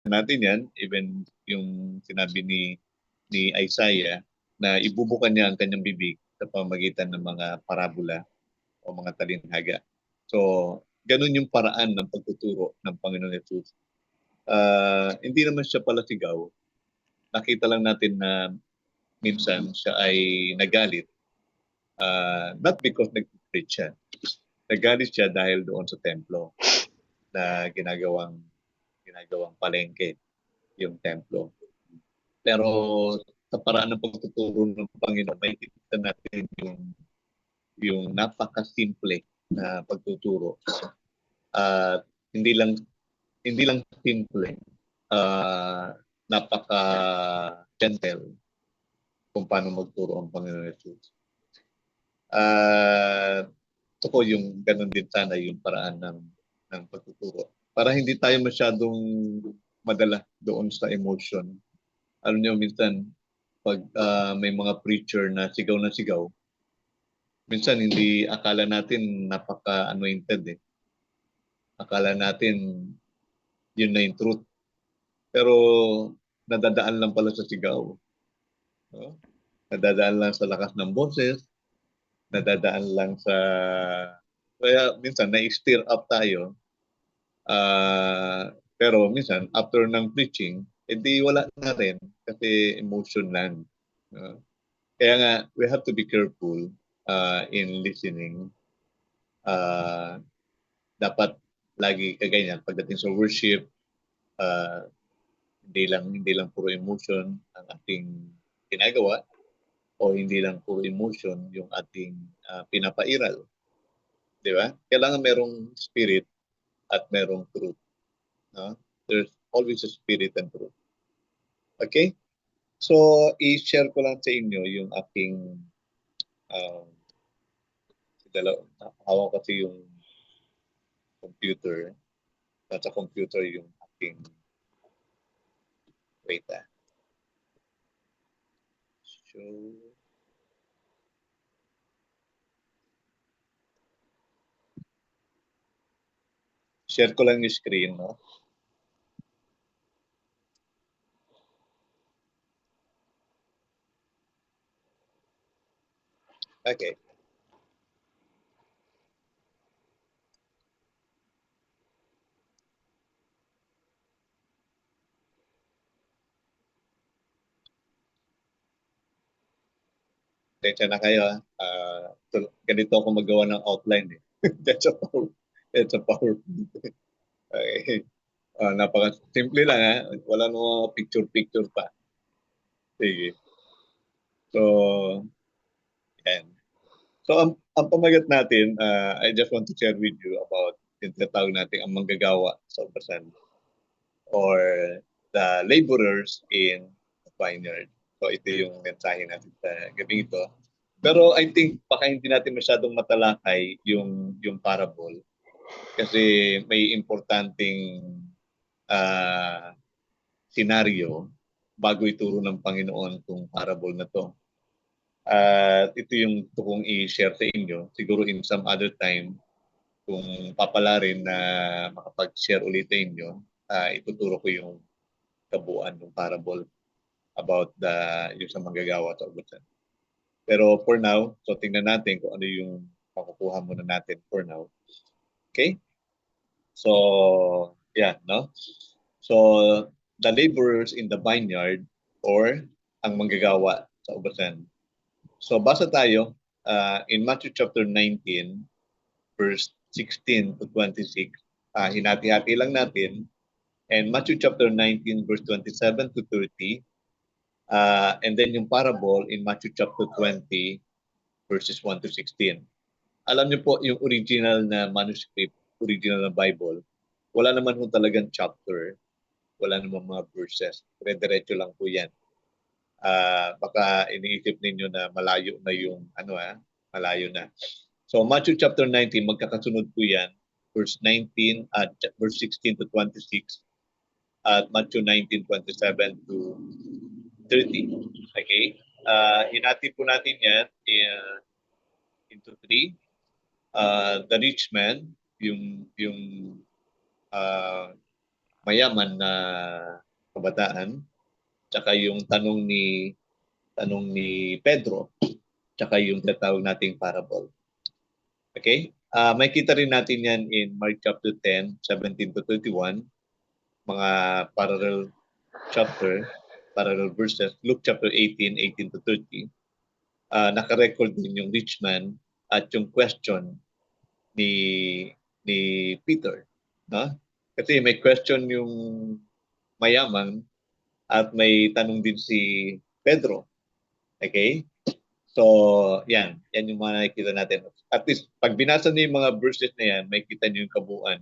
natin yan, even yung sinabi ni Isaiah na ibubukan niya ang kanyang bibig sa pamamagitan ng mga parabola o mga talinhaga. So, ganun yung paraan ng pagtuturo ng Panginoon Yesus. Hindi naman siya pala sigaw. Nakita lang natin na minsan siya ay nagalit. Not because nag-preach siya. Nagalit siya dahil doon sa templo na ginagawang palengke yung templo. Pero sa paraan ng pagtuturo ng Panginoon, may kita natin yung napaka-simple na pagtuturo. Hindi lang simple, napaka-gentle kung paano magturo ang Panginoon Jesus. Ito ko yung ganun din sana yung paraan ng pagtuturo. Para hindi tayo masyadong madala doon sa emotion. Alam niyo, minsan, pag may mga preacher na sigaw, minsan hindi akala natin napaka-anointed eh. Akala natin yun na yung truth. Pero nadadaan lang pala sa sigaw. No? Nadadaan lang sa lakas ng boses. Nadadaan lang sa... Kaya minsan na-stir up tayo. Pero minsan, after ng preaching, edi wala na rin kasi emotion lang. Kaya nga, we have to be careful in listening. Dapat lagi kaganyan pagdating sa worship, hindi lang puro emotion ang ating ginagawa o hindi lang puro emotion yung ating pinapairal. Di ba? Kailangan merong spirit at merong truth. No? There's always a spirit and truth. Okay? So, i-share ko lang sa inyo yung aking hawak kasi yung computer. At sa computer yung aking wait share ko lang yung screen, no? Okay. Tensya na kayo. Ganito ako magawa ng outline eh. That's a PowerPoint. Okay. Napaka-simple lang ha. Wala nang picture-picture pa. Sige. So, yan. So, ang pamagat natin, I just want to share with you about yung tinatawag natin ang manggagawa sa Ubasan or the laborers in the vineyard. So, ito yung mensahe natin sa gabi ito. Pero I think baka hindi natin masyadong matalakay yung parable kasi may importanteng senaryo bago ituro ng Panginoon itong parable na to. Ito yung tukong i-share sa inyo. Siguro in some other time, kung papala rin na makapag-share ulit sa inyo, ituturo ko yung kabuuan ng parable about yung sa manggagawa sa ubusan. Pero for now, so tingnan natin kung ano yung makukuha muna natin for now. Okay? So, yeah, no? So, the laborers in the vineyard or ang manggagawa sa ubasan. So, basa tayo in Matthew chapter 19, verse 16 to 26. Hinati-hati lang natin. And Matthew chapter 19, verse 27 to 30. And then yung parable in Matthew chapter 20, verses 1 to 16. Alam niyo po, yung original na manuscript, original na Bible, wala naman po talagang chapter, wala naman mga verses. Dire-diretso lang po yan. Baka iniisip ninyo na malayo na yung malayo na. So Matthew chapter 19, magkakasunod po yan, verse 19 at verse 16 to 26 at Matthew 19, 27 to 30. Okay? Hinati po natin yan into three. The rich man, yung mayaman na kabataan, tsaka yung tanong ni Pedro, tsaka yung tinatawag nating parable. Okay? May kita rin natin yan in Mark chapter 10, 17 to 31, mga parallel chapter, parallel verses, Luke chapter 18, 18 to 30. Naka-record din yung rich man at yung question ni ni Peter, no? Kasi may question yung mayaman at may tanong din si Pedro. Okay? So, yan yung mga nakikita natin. At least pag binasa niyo yung mga verses na yan, may kita niyo yung kabuuan.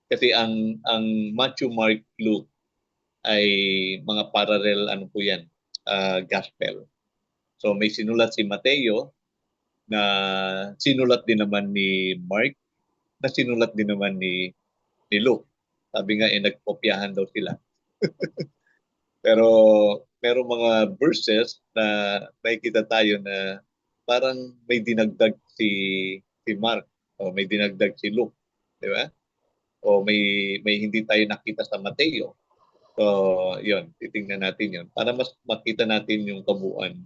Kasi ang Matthew, Mark, Luke ay mga parallel po yan, gospel. So may sinulat si Mateo na sinulat din naman ni Mark, na sinulat din naman ni Luke. Sabi nga, nagkopyahan daw sila. Pero merong mga verses na nakikita tayo na parang may dinagdag si Mark o may dinagdag si Luke, di ba? O may hindi tayo nakita sa Mateo. So, yun, titingnan natin yun para mas makita natin yung kabuuan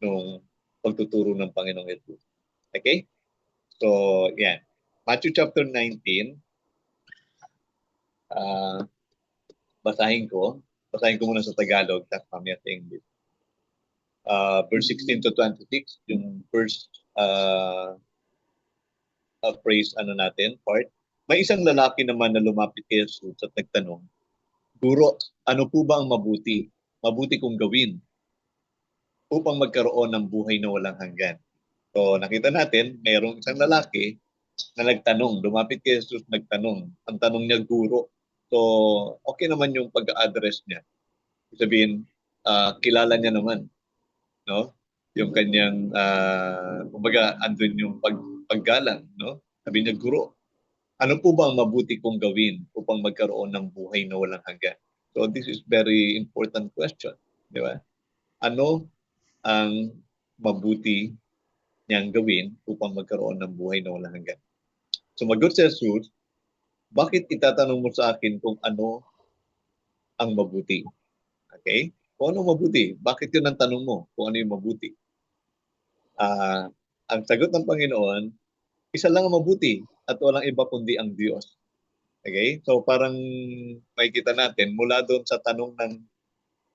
ng pagtuturo ng Panginoong Jesus. Okay? So, yan. Matthew chapter 19, basahin ko. Basahin ko muna sa Tagalog, tapos mamaya sa English. Verse 16 to 26, yung first phrase natin, part. May isang lalaki naman na lumapit kay Jesus at nagtanong, Guro, ano po ba ang mabuti? Mabuti kong gawin upang magkaroon ng buhay na walang hanggan. So nakita natin, mayroong isang lalaki na nagtanong, lumapit kay Jesus, nagtanong. Ang tanong niya, Guro. So okay naman yung pag-address niya. Sabihin, kilala niya naman, no? Yung kanyang kumbaga andun yung paggalang, no? Sabi niya, Guro, ano po ba ang mabuti kong gawin upang magkaroon ng buhay na walang hanggan? So this is very important question, di ba? Ano ang mabuti niyang gawin upang magkaroon ng buhay na walang hanggan? Sumagot si Jesus, bakit itatanong mo sa akin kung ano ang mabuti? Okay? Kung ano mabuti? Bakit yun ang tanong mo? Kung ano yung mabuti? Ang sagot ng Panginoon, isa lang ang mabuti at walang iba kundi ang Diyos. Okay? So parang makikita natin mula doon sa tanong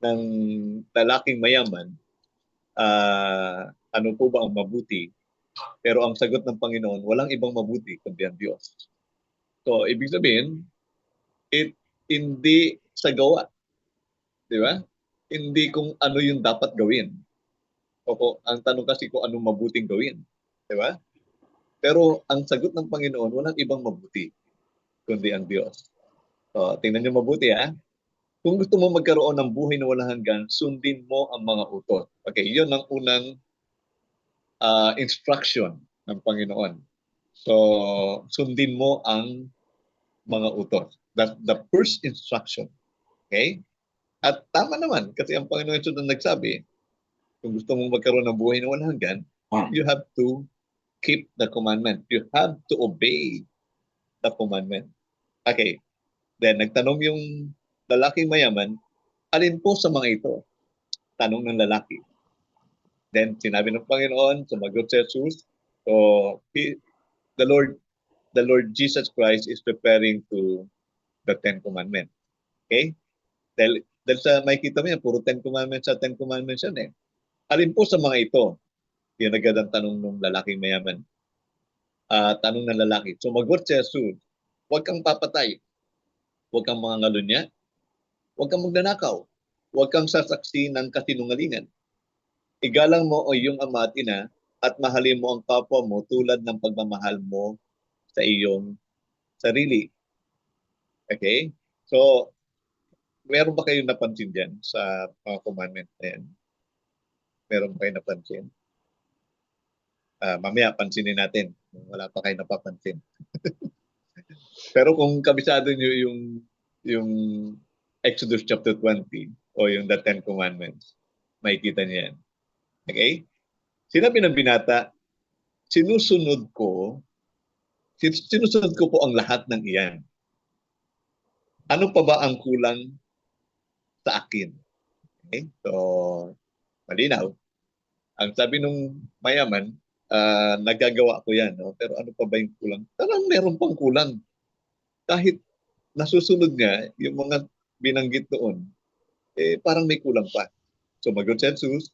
ng lalaking mayaman, ano po ba ang mabuti? Pero ang sagot ng Panginoon, walang ibang mabuti kundi ang Diyos. So ibig sabihin, hindi sa gawa. Di ba? Hindi kung ano yung dapat gawin. O ang tanong kasi kung anong mabuting gawin. Di ba? Pero ang sagot ng Panginoon, walang ibang mabuti kundi ang Diyos. So, tingnan niyo mabuti ha. Kung gusto mo magkaroon ng buhay na walang hanggan, sundin mo ang mga utos. Okay, yun ang unang instruction ng Panginoon. So, sundin mo ang mga utos. That's the first instruction. Okay? At tama naman, kasi ang Panginoon ito na nagsabi, kung gusto mong magkaroon ng buhay na walang hanggan, you have to keep the commandment. You have to obey the commandment. Okay. Then, nagtanong yung lalaking mayaman, alin po sa mga ito? Tanong ng lalaki. Then, sinabi ng Panginoon, sumagot si Jesus, so, the Lord Jesus Christ is preparing to the Ten Commandments. Okay? Dahil sa makikita mo yan, puro Ten Commandments sa Ten Commandments yan eh. Alin po sa mga ito? Yung agad ang tanong ng lalaking mayaman. Tanong ng lalaki. Sumagot si Jesus, huwag kang papatay. Huwag kang mangangalunya. Huwag kang magnanakaw. Huwag kang sasaksi ng kasinungalingan. Igalang mo o iyong ama at ina at mahalin mo ang kapwa mo tulad ng pagmamahal mo sa iyong sarili. Okay? So, meron ba kayong napansin dyan sa mga commandment na yan? Meron ba kayong napansin? Mamaya pansinin natin. Wala pa kayo napapansin. Pero kung kabisado nyo yung Exodus chapter 20 o yung the Ten Commandments, makikita niyo yan. Okay? Sinabi ng binata, sinusunod ko po ang lahat ng iyan. Ano pa ba ang kulang sa akin? Okay? So, malinaw. Ang sabi nung mayaman, nagagawa ko yan. No? Pero ano pa ba yung kulang? Parang meron pang kulang. Kahit nasusunod nga yung mga binanggit doon, parang may kulang pa. So, mag-good sensus,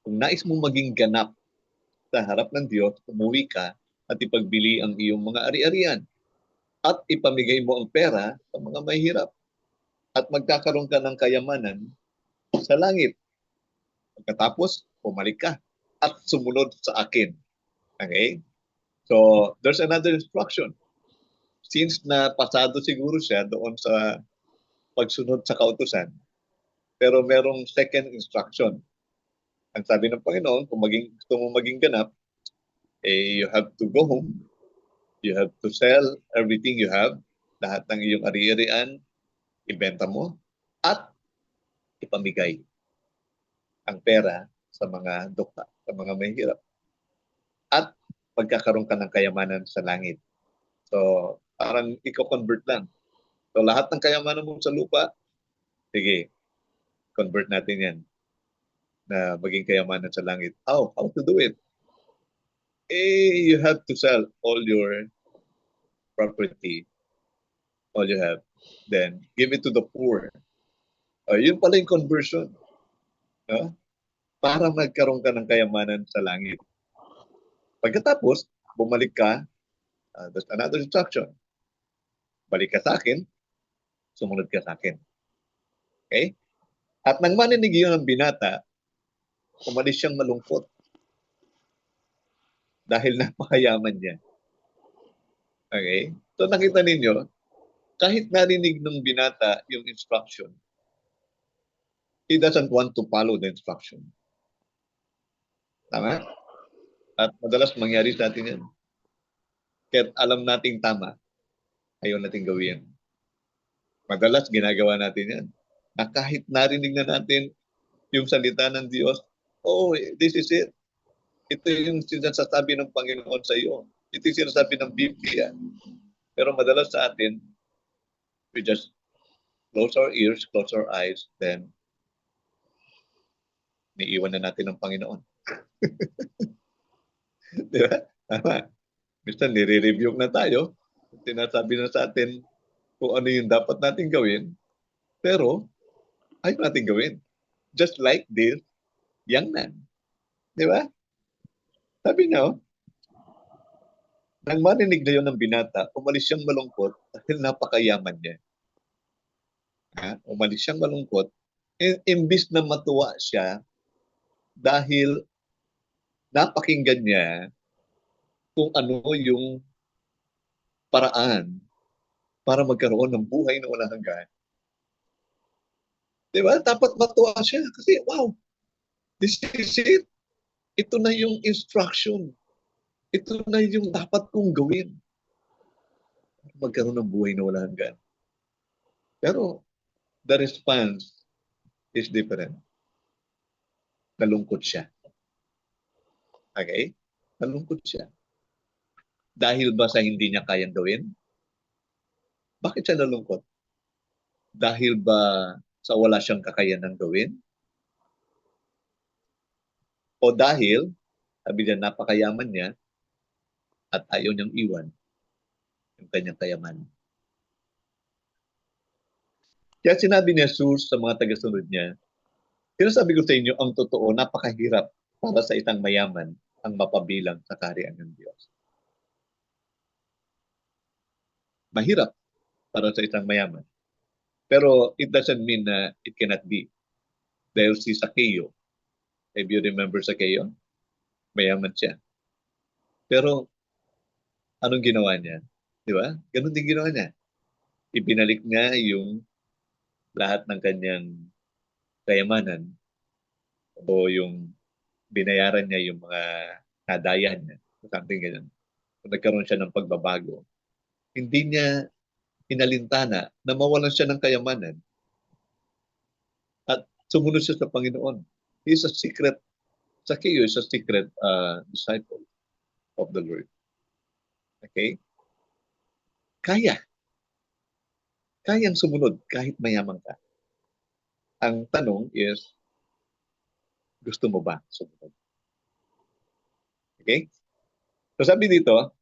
kung nais mong maging ganap sa harap ng Diyos, umuwi ka at ipagbili ang iyong mga ari-arian at ipamigay mo ang pera sa mga mahihirap at magkakaroon ka ng kayamanan sa langit. Pagkatapos, bumalik ka at sumunod sa akin. Okay? So, there's another instruction. Since na pasado siguro siya doon sa pagsunod sa kautusan, pero merong second instruction. Ang sabi ng Panginoon, kung gusto mo maging ganap, you have to go home, you have to sell everything you have, lahat ng iyong ari-arian, ibenta mo, at ipamigay ang pera sa mga dukha, sa mga mahihirap. At magkakaroon ka ng kayamanan sa langit. So, parang i-convert lang. So, lahat ng kayamanan mo sa lupa, sige, convert natin yan na maging kayamanan sa langit. How? How to do it? You have to sell all your property, all you have. Then, give it to the poor. Yun pala yung conversion. No? Para magkaroon ka ng kayamanan sa langit. Pagkatapos, bumalik ka, there's another instruction. Balik ka sa akin, sumunod ka sa akin. Okay? At nang maninig yun ng binata, umalis siyang malungkot dahil napakayaman niya. Okay? So nakita ninyo, kahit narinig ng binata yung instruction, he doesn't want to follow the instruction. Tama? At madalas mangyari sa atin yan. Kahit alam nating tama, ayaw nating gawin. Madalas ginagawa natin yan. Na kahit narinig na natin yung salita ng Diyos, oh, this is it. Ito yung sinasabi ng Panginoon sa iyo. Ito yung sinasabi ng Biblia. Pero madalas sa atin, we just close our ears, close our eyes, then niiwan na natin ng Panginoon. Di ba? Tama. Minsan nire-review na tayo. Sinasabi na sa atin kung ano yung dapat natin gawin. Pero ayaw natin gawin. Just like this young man. Di ba? Sabi niya, nang marinig na yun ng binata, umalis siyang malungkot dahil napakayaman niya. Umalis siyang malungkot. Imbis na matuwa siya dahil napakinggan niya kung ano yung paraan para magkaroon ng buhay na walang hanggan. Diba? Dapat matuwa siya kasi wow, this is it. Ito na yung instruction. Ito na yung dapat kong gawin. Magkaroon ng buhay na walang hanggan. Pero the response is different. Nalungkot siya. Okay? Nalungkot siya. Dahil ba sa hindi niya kayang gawin? Bakit siya nalungkot? Dahil ba sa wala siyang kakayanang gawin? O dahil, sabi niya, napakayaman niya at ayaw niyang iwan yung kanyang kayamanan. Kaya sinabi ni Jesus sa mga tagasunod niya, sinasabi ko sa inyo, ang totoo, napakahirap para sa isang mayaman ang mapabilang sa kaharian ng Diyos. Mahirap para sa isang mayaman. Pero it doesn't mean na it cannot be. Dahil si Zacchaeus, if you remember Zacchaeus, mayaman siya. Pero anong ginawa niya? Di ba? Ganun din ginawa niya. Ibinalik niya yung lahat ng kanyang kayamanan o yung binayaran niya yung mga nadayan niya. Something ganyan. So, nagkaroon siya ng pagbabago. Hindi niya inalintana na mawalan siya ng kayamanan at sumunod siya sa Panginoon. He is a secret, Zacchaeus is a secret disciple of the Lord. Okay? Kaya. kayang sumunod kahit mayaman ka. Ang tanong is, gusto mo ba sumunod? Okay? So sabi dito,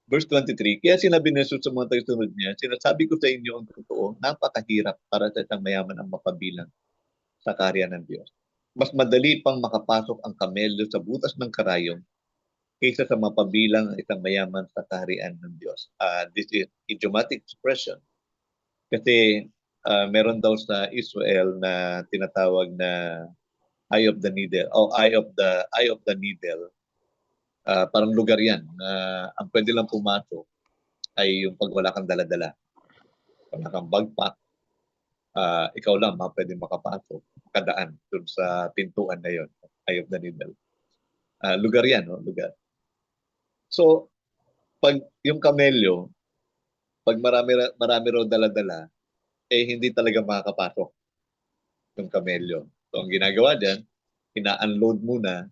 verse 23, kaya sinabi ni Jesus sa mga tagasunod niya, sinasabi ko sa inyo ang totoo, napakahirap para sa isang mayaman ang mapabilang sa kaharian ng Diyos. Mas madali pang makapasok ang kamelyo sa butas ng karayom kaysa sa mapabilang ang isang mayaman sa kaharian ng Diyos. This is idiomatic expression. Kasi meron daw sa Israel na tinatawag na eye of the needle o eye of the needle. Parang lugar yan na ang pwede lang pumasok ay yung pag wala kang dala-dala. Wala kang backpack. Ikaw lang pwede makapasok, kadaan dun sa pintuan na yon, eye of the needle. Lugar yan, no? Lugar. So, pag yung kamelyo, pag marami raw dala-dala, eh hindi talaga makakapasok yung kamelyo. So, ang ginagawa dyan, ina-unload muna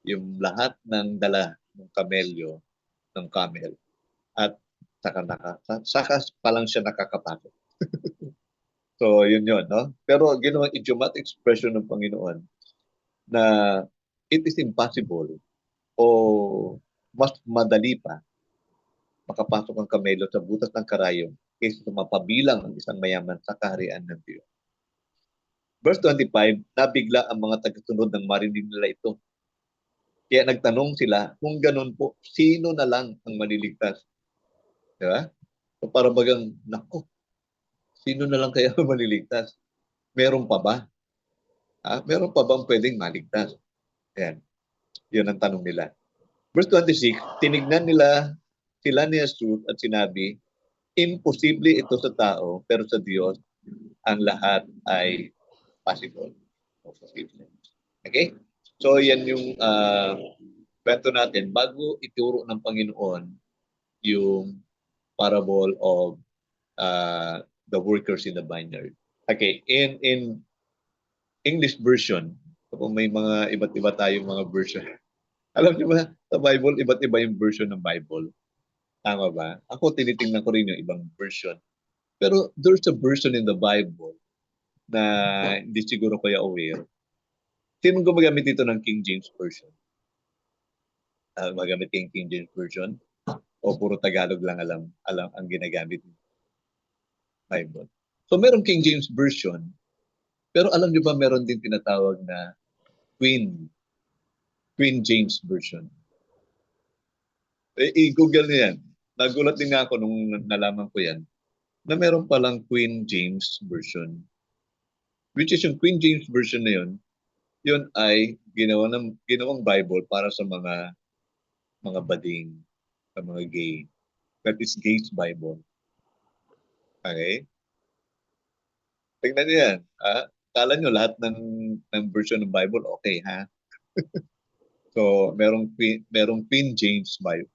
yung lahat ng dala ng kamelyo, ng camel, at saka pa lang siya nakakapasok. So, yun, no? Pero ginawang idiomatic expression ng Panginoon na it is impossible o mas madali pa makapasok ang kamelyo sa butas ng karayom kaysa sa mapabilang ang isang mayaman sa kaharian ng Diyos. Verse 25, nabigla ang mga tagasunod ng marinig nila ito. Kaya nagtanong sila, kung ganun po, sino na lang ang maliligtas? Diba? So para bagang, nako, sino na lang kaya ang maliligtas? Meron pa ba? Meron pa bang pwedeng maligtas? Ayan. Yun ang tanong nila. Verse 26, tinignan nila sila ni Jesus at sinabi, imposible ito sa tao, pero sa Diyos, ang lahat ay possible. Okay? So, yan yung kwento natin bago ituro ng Panginoon yung parable of the workers in the vineyard. Okay, in English version, kung may mga iba't iba tayong mga version. Alam niyo ba, sa Bible, iba't iba yung version ng Bible. Tama ba? Ako, tinitingnan ko rin yung ibang version. Pero there's a version in the Bible na hindi siguro kaya aware. Sino gumagamit dito ng King James Version? Magamit yung King James Version? O puro Tagalog lang alam ang ginagamit ng Bible? So meron King James Version, pero alam niyo ba meron din tinatawag na Queen James Version? I-google niyo yan. Nagulat din nga ako nung nalaman ko yan, na meron palang Queen James Version. Which is yung Queen James Version na yun ay ginawang Bible para sa mga bading, sa mga gay. That is Gay's Bible. Okay? Tingnan niyo yan. Kala nyo lahat ng version ng Bible, okay, ha? So, merong Queen James Bible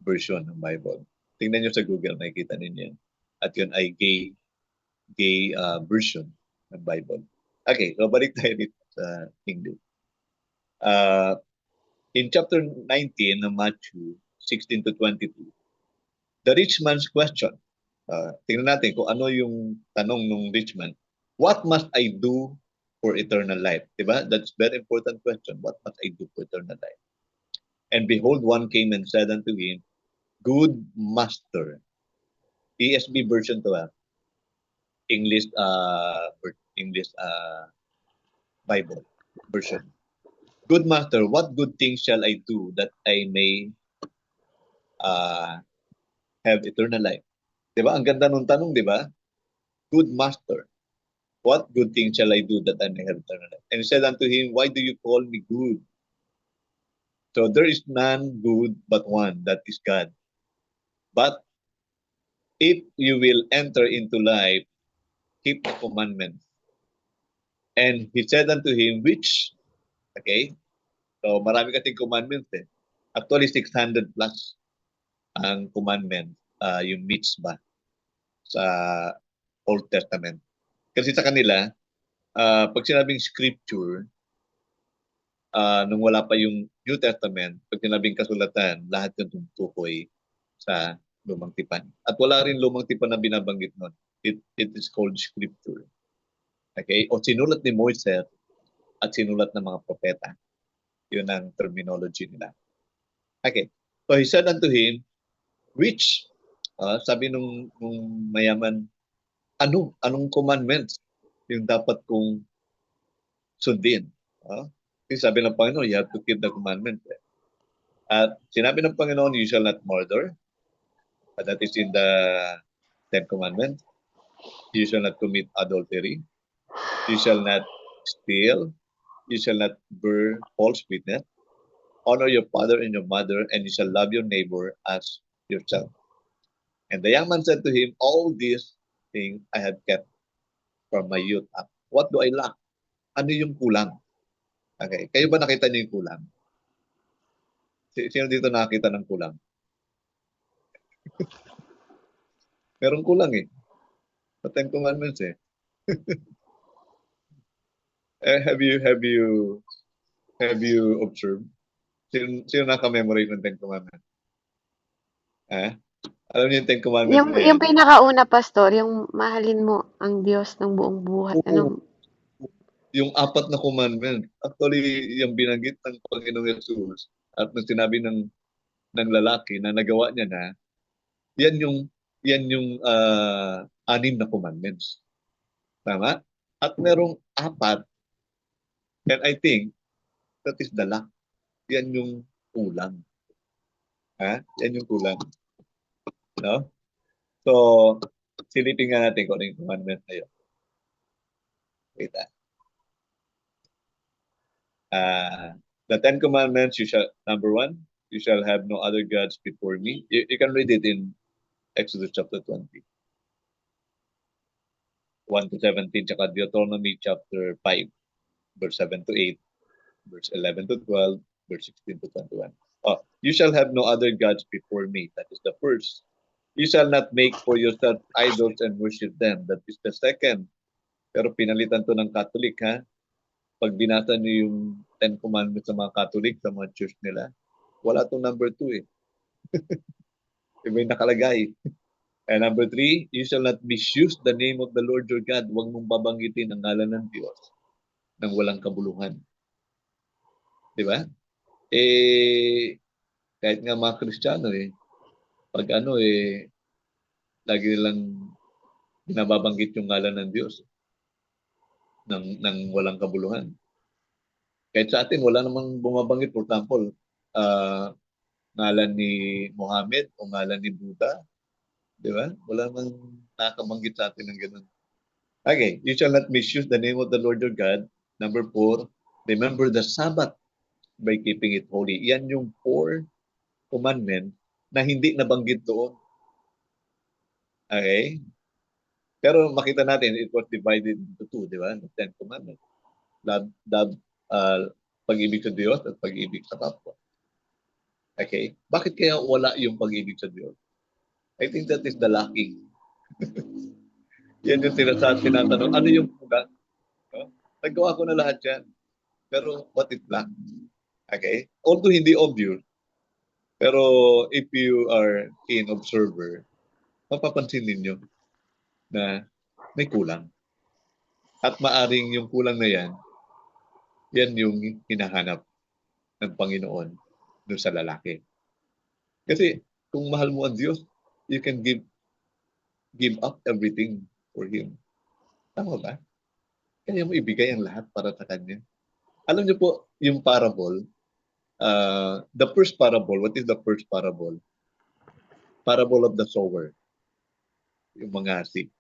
version ng Bible. Tingnan nyo sa Google, makikita ninyo yan. At yun ay gay version ng Bible. Okay, so balik tayo dito sa English. In chapter 19 ng Matthew 16 to 22, the rich man's question. Tingnan natin kung ano yung tanong ng rich man. What must I do for eternal life? Diba? That's very important question. What must I do for eternal life? And behold, one came and said unto him, Good master. ESV version to English Bible version. Good master, what good things shall I do that I may have eternal life? Diba? Ang ganda nung tanong, diba? Good master, what good things shall I do that I may have eternal life? And he said unto him, Why do you call me good? So there is none good but one, that is God. But if you will enter into life, keep the commandments. And he said unto him, which, okay, so marami kasing commandments eh. Actually, 600 plus ang commandment, yung mitzvah sa Old Testament. Kasi sa kanila, pag sinabing scripture, nung wala pa yung New Testament, pag sinabing kasulatan, lahat yung tumutukoy sa Lumang Tipan. At wala rin Lumang Tipan na binabanggit nun. it is called scripture. Okay? O sinulat ni Moises at sinulat ng mga propeta. Yun ang terminology nila. Okay. So he said unto him, which, sabi nung mayaman, anong commandments yung dapat kong sundin? Yung sabi ng Panginoon, you have to keep the commandments. At sinabi ng Panginoon, you shall not murder. That is in the Ten Commandments. You shall not commit adultery. You shall not steal. You shall not bear false witness. Honor your father and your mother, and you shall love your neighbor as yourself. And the young man said to him, all these things I have kept from my youth up. What do I lack? Ano yung kulang? Okay. Kayo ba nakita niyo yung kulang? Sino dito nakita ng kulang? Merong kulang eh. Sa Ten Commandments eh. Have you observed? Sino naka-memorize ng Ten Commandments? Alam niyo yung Ten Commandments na yan? Yung pinakauna, Pastor, yung mahalin mo ang Diyos ng buong buhay. Oo. Yung apat na commandment. Actually, yung binanggit ng Panginoong Jesus at nang sinabi ng lalaki na nagawa niya na, yan yung anim na commandments. Tama? At merong apat, and I think that is the lack. Yan yung kulang. Yan yung kulang. No? So, silipin nga natin kung ano yung commandment na yun. Wait the Ten Commandments, number 1, you shall have no other gods before me. You can read it in Exodus chapter 20. 1 to 17, tsaka Deuteronomy chapter 5, verse 7 to 8, verse 11 to 12, verse 16 to 21. You shall have no other gods before me. That is the first. You shall not make for yourself idols and worship them. That is the second. Pero pinalitan to ng Catholic, ha? Pag binasa niyo yung Ten Commandments sa mga Catholic, sa mga church nila, wala tong number 2 eh. May nakalagay. And number 3, you shall not misuse the name of the Lord your God. Huwag mong babanggitin ang ngalan ng Diyos nang walang kabuluhan. Di ba? Kahit nga mga Kristiyano pag lagi nilang binababanggit yung ngalan ng Diyos nang walang kabuluhan. Kahit sa atin, wala namang bumabanggit. For example, ngalan ni Muhammad o ngalan ni Buddha. Di ba? Wala namang nakabanggit sa atin ng ganun. Okay, you shall not misuse the name of the Lord your God. Number 4, remember the Sabbath by keeping it holy. Yan yung 4 commandments na hindi nabanggit doon. Okay? Pero makita natin, it was divided into 2, di ba? The 10 commandments. Pag-ibig sa Diyos at pag-ibig sa kapwa. Okay? Bakit kaya wala yung pag-ibig sa Diyos? I think that is the lacking. Yan yung tinatanong. Ano yung kulang? Nagawa ko na lahat yan. Pero what is lack? Okay? Although hindi obvious, pero if you are keen observer, mapapansin ninyo na may kulang. At maaring yung kulang na yan yung hinahanap ng Panginoon doon sa lalaki. Kasi kung mahal mo ang Diyos, you can give up everything for Him. Tama ba? Kaya mo ibigay ang lahat para sa Kanya. Alam niyo po, yung parable, the first parable, what is the first parable? Parable of the sower. Yung mangasi.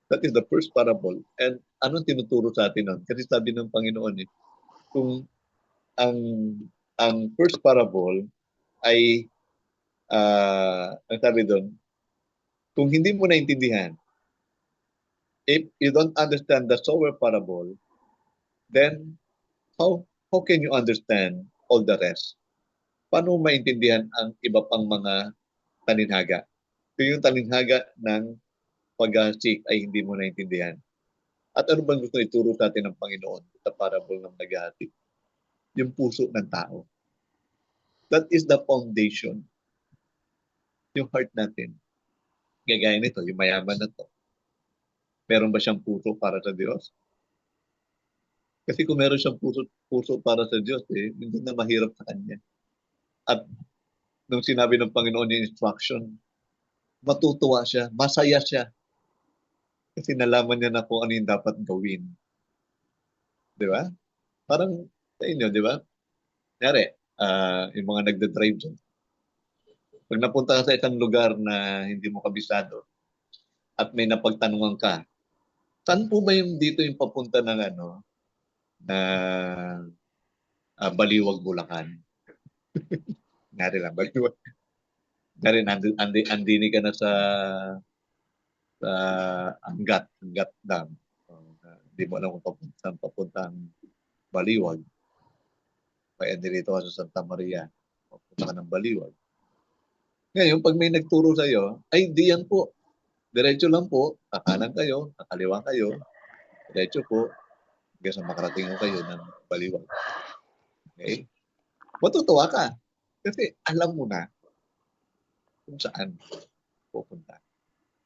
That is the first parable. And anong tinuturo sa atin nun? Kasi sabi ng Panginoon kung ang first parable ay ang sabi doon, kung hindi mo naintindihan, if you don't understand the sower parable, then how can you understand all the rest? Paano maintindihan ang iba pang mga talinhaga? Kung yung talinhaga ng paghahasik ay hindi mo naintindihan. At ano bang gusto ituro sa atin ng Panginoon sa parable ng paghahasik? Yung puso ng tao. That is the foundation. Yung heart natin. Gagaya nito, yung mayaman na to. meron ba siyang puso para sa Diyos? Kasi kung meron siyang puso para sa Diyos, hindi na mahirap sa kanya. At nung sinabi ng Panginoon yung instruction, matutuwa siya, masaya siya. Kasi nalaman niya na kung ano yung dapat gawin. Di ba? Parang sa inyo, di ba? Kunyari, yung mga nagda-drive dyan. Pag napunta ka sa isang lugar na hindi mo kabisado at may napagtanungan ka, saan po ba yung dito yung papunta ng na Baliwag, Bulacan? Ngari lang, Baliwag. Ngari, andini ka na sa Angat Dam. Hindi mo alam kung saan papuntang Baliwag. Kaya nilito ka sa Santa Maria. Papunta ka ng Baliwag. Ngayon, pag may nagturo sa iyo, ay di yan po. Diretso lang po. Kakanan kayo, kakaliwa kayo. Diretso po. Hanggang sa makarating ko kayo ng Baliwag. Okay? Matutuwa ka. Kasi alam mo na kung saan pupunta.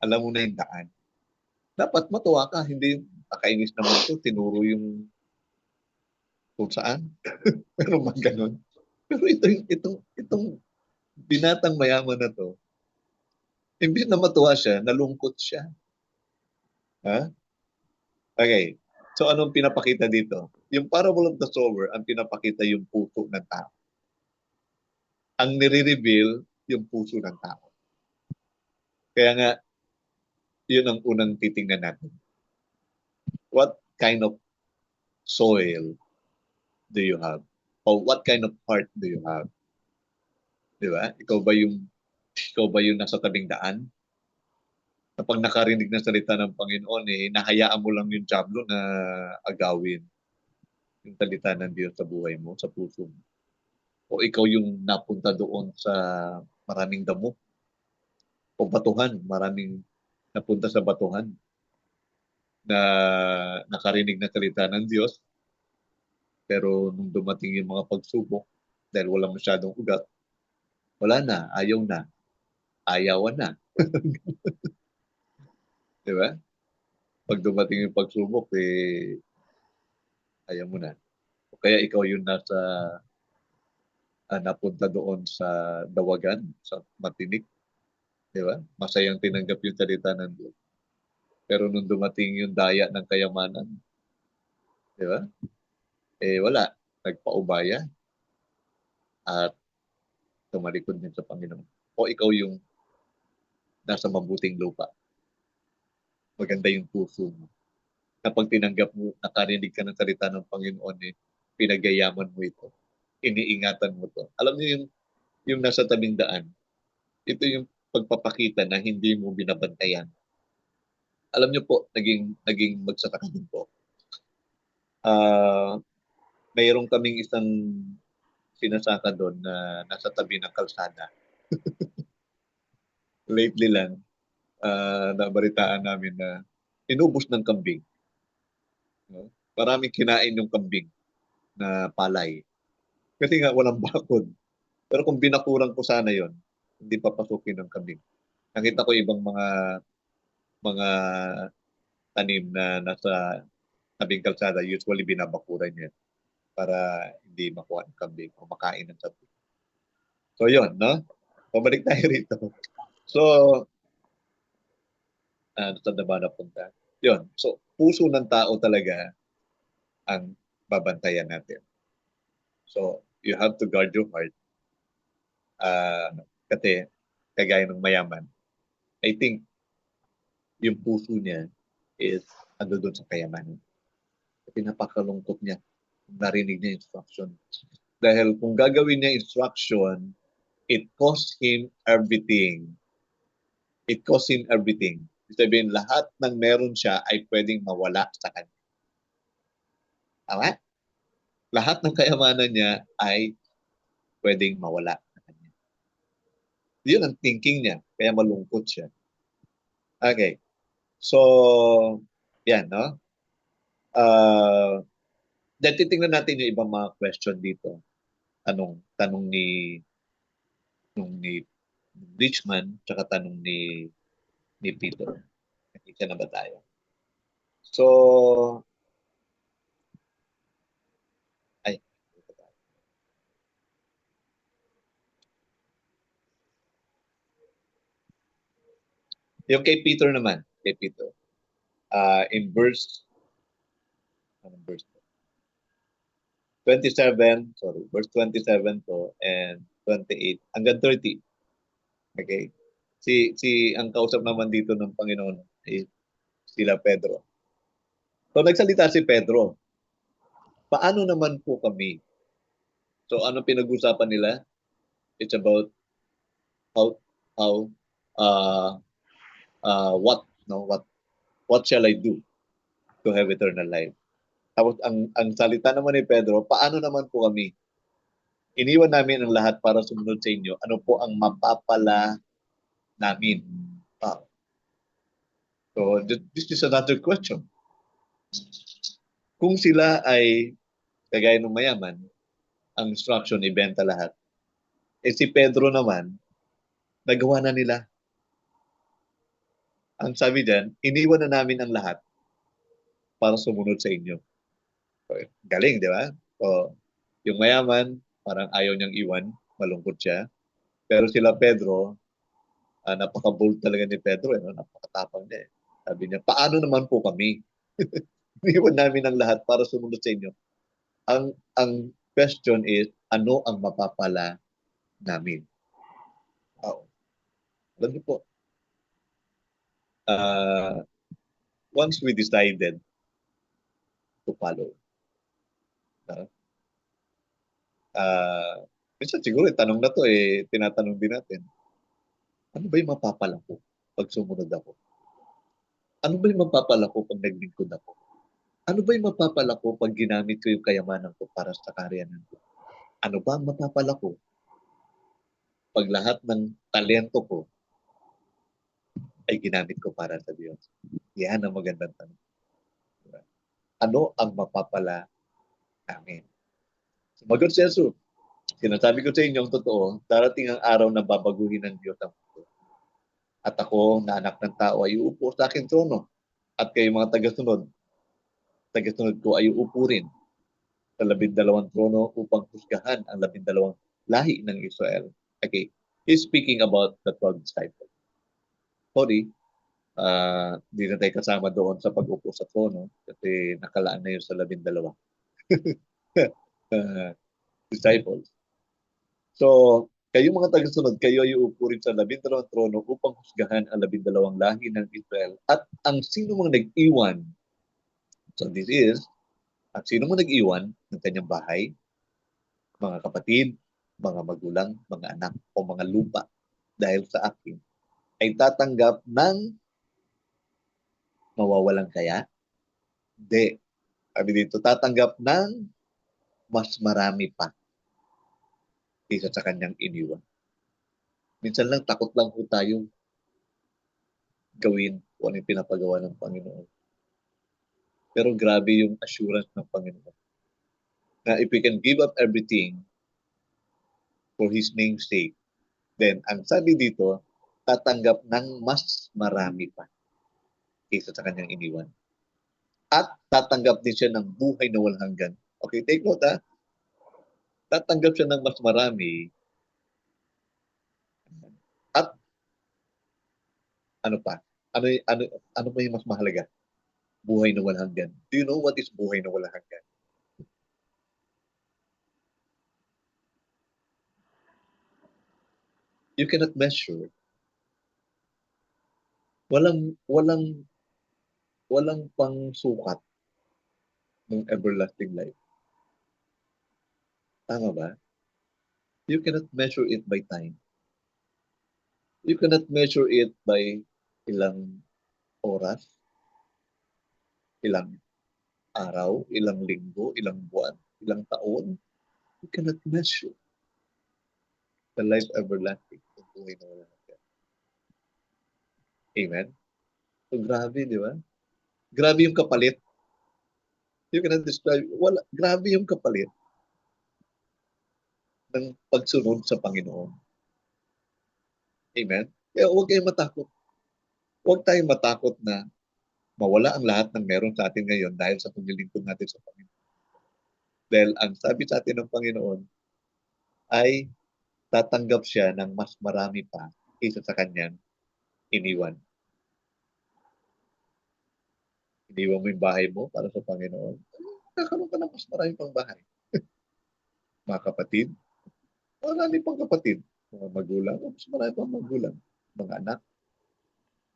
Alam mo na yung daan. Dapat matuwa ka. Hindi nakainis naman ito. Tinuro yung kung saan. Pero mag ganun. Pero itong binatang mayaman na to, imbis na matuwa siya, nalungkot siya. Ha? Okay. So anong pinapakita dito? Yung parable of the sower, ang pinapakita yung puso ng tao. Ang nire-reveal yung puso ng tao. Kaya nga, yun ang unang titingnan natin. What kind of soil do you have? Or what kind of heart do you have? Di ba? Ikaw ba yung nasa tabing daan? Kapag nakarinig ng salita ng Panginoon, nahayaan mo lang yung diablo na agawin yung salita ng Diyos sa buhay mo, sa puso mo. O ikaw yung napunta doon sa maraming damo o batuhan, maraming napunta sa batuhan na nakarinig ng salita ng Diyos, pero nung dumating yung mga pagsubok, dahil wala masyadong ugat, wala na, ayawan na. Di ba? Pag dumating yung pagsubok, ayaw mo na. O kaya ikaw yung napunta doon sa dawagan, sa matinik. Di ba? Masayang tinanggap yung salita ng Diyos. Pero nung dumating yung daya ng kayamanan, di ba? Wala. Nagpaubaya at tumalikod din sa Panginoon. O ikaw yung nasa mabuting lupa. Maganda yung puso mo. Kapag tinanggap mo, nakarinig ka ng salita ng Panginoon, pinagayaman mo ito. Iniingatan mo to. Alam niyo yung nasa tabing daan, ito yung pagpapakita na hindi mo binabantayan. Alam niyo po, naging magsasaka din po. Mayroong kaming isang sinasaka doon na nasa tabi ng kalsada. Lately lang, nabaritaan namin na inubos ng kambing. No? Maraming kinain yung kambing na palay. Kasi nga walang bakod. Pero kung binakuran ko sana yon, hindi papasukin ng kambing. Nakita ko ibang mga tanim na nasa tabing kalsada, usually binabakuran yan para hindi makuha ng kambing o makain ng kambing. So yon, no? Pabalik tayo rito. So, saan na ba napunta? Yun. So, puso ng tao talaga ang babantayan natin. So, you have to guard your heart. Kasi, kagaya ng mayaman, I think, yung puso niya is ando doon sa kayamanan. Kasi napakalungkot niya kung narinig niya instruction. Dahil kung gagawin niya instruction, it cost him everything. It cost him everything. Sabihin, lahat ng meron siya ay pwedeng mawala sa kanya. Tama? Lahat ng kayamanan niya ay pwedeng mawala sa kanya. Yun ang thinking niya, kaya malungkot siya. Okay. So, yan, no? Then titingnan natin yung ibang mga question dito. Tanong ni Richman, tsaka tanong ni Peter. Nakita na ba tayo? So, ay, yung kay Peter naman, kay Peter, in anong verse? 27, sorry, verse 27 to and 28 hanggang 30. Okay? Ang kausap naman dito ng Panginoon ay sila Pedro. So nagsalita si Pedro, paano naman po kami? So ano pinag-usapan nila? It's about how how uh what no what shall I do to have eternal life? Tapos ang salita naman ni Pedro, paano naman po kami? Iniwan namin ang lahat para sumunod sa inyo. Ano po ang mapapala namin? Ah, so this is another question. Kung sila ay kagaya ng mayaman, ang instruction ibenta lahat. Eh si Pedro naman, nagawa na nila. Ang sabi diyan, iniwan na namin ang lahat para sumunod sa inyo. So, galing, di ba? So, yung mayaman, parang ayaw niyang iwan, malungkot siya. Pero sila Pedro, napaka-bold talaga ni Pedro, no? Napakatapang niya. Sabi niya, paano naman po kami? Iniwan namin ang lahat para sumunod sa inyo. Ang question is, ano ang mapapala namin? Wow. Alam niyo po, uh, once we decided to follow, minsan siguro tanong na to tinatanong din natin, ano ba yung mapapala ko pag sumunod ako? Ano ba yung mapapala ko pag naglingkod ako? Ano ba yung mapapala ko pag ginamit ko yung kayamanan ko para sa karyanan ko? Ano ba ang mapapala ko pag lahat ng talento ko ay ginamit ko para sa Diyos? Yan ang magandang tanong. Diba? Ano ang mapapala namin? Sumagot si Jesus. Sinasabi ko sa inyo ang totoo, darating ang araw na babaguhin ng Diyos ang mundo. At ako, na anak ng tao, ay uupo sa aking trono. At kayo mga tagasunod ko ay uupo rin sa 12 trono upang husgahan ang 12 lahi ng Israel. Okay, he's speaking about the 12 disciples. Sorry, di na tayo kasama doon sa pag-upo sa trono kasi nakalaan na yun sa 12 disciples. So, kayo mga tagasunod, kayo ay uupo rin sa 12 trono upang husgahan ang 12 lahi ng Israel. At ang sino mang nag-iwan, so this is, ang sino mang nag-iwan ng kanyang bahay, mga kapatid, mga magulang, mga anak, o mga lupa dahil sa akin, ay tatanggap ng mawawalang kaya? Hindi. Sabi dito, tatanggap ng mas marami pa kaysa sa kanyang iniwan. Minsan lang, takot lang po tayo gawin kung ano yung pinapagawa ng Panginoon. Pero grabe yung assurance ng Panginoon. Na if we can give up everything for His name's sake, then ang sabi dito, tatanggap ng mas marami pa kaysa sa kanyang iniwan. At tatanggap din siya ng buhay na walang hanggan. Okay, take note ha. Tatanggap siya ng mas marami at ano pa? Ano pa yung mas mahalaga? Buhay na walang hanggan. Do you know what is buhay na walang hanggan? You cannot measure. Walang pangsukat ng everlasting life. Tama ba? You cannot measure it by time. You cannot measure it by ilang oras, ilang araw, ilang linggo, ilang buwan, ilang taon. You cannot measure the life everlasting. Buhay na walang hanggan. Amen? So grabe, di ba? Grabe yung kapalit. You cannot describe, grabe yung kapalit ng pagsunod sa Panginoon. Amen? Kaya huwag kayong matakot. Huwag tayong matakot na mawala ang lahat ng meron sa atin ngayon dahil sa paglilingkod natin sa Panginoon. Dahil ang sabi sa atin ng Panginoon ay tatanggap siya ng mas marami pa kaysa sa kanyang iniwan. Iniwan mo yung bahay mo para sa Panginoon, kakaroon ka ng mas marami pang bahay. Mga kapatid, marami pang kapatid, mga magulang, mas marami pang magulang, mga anak,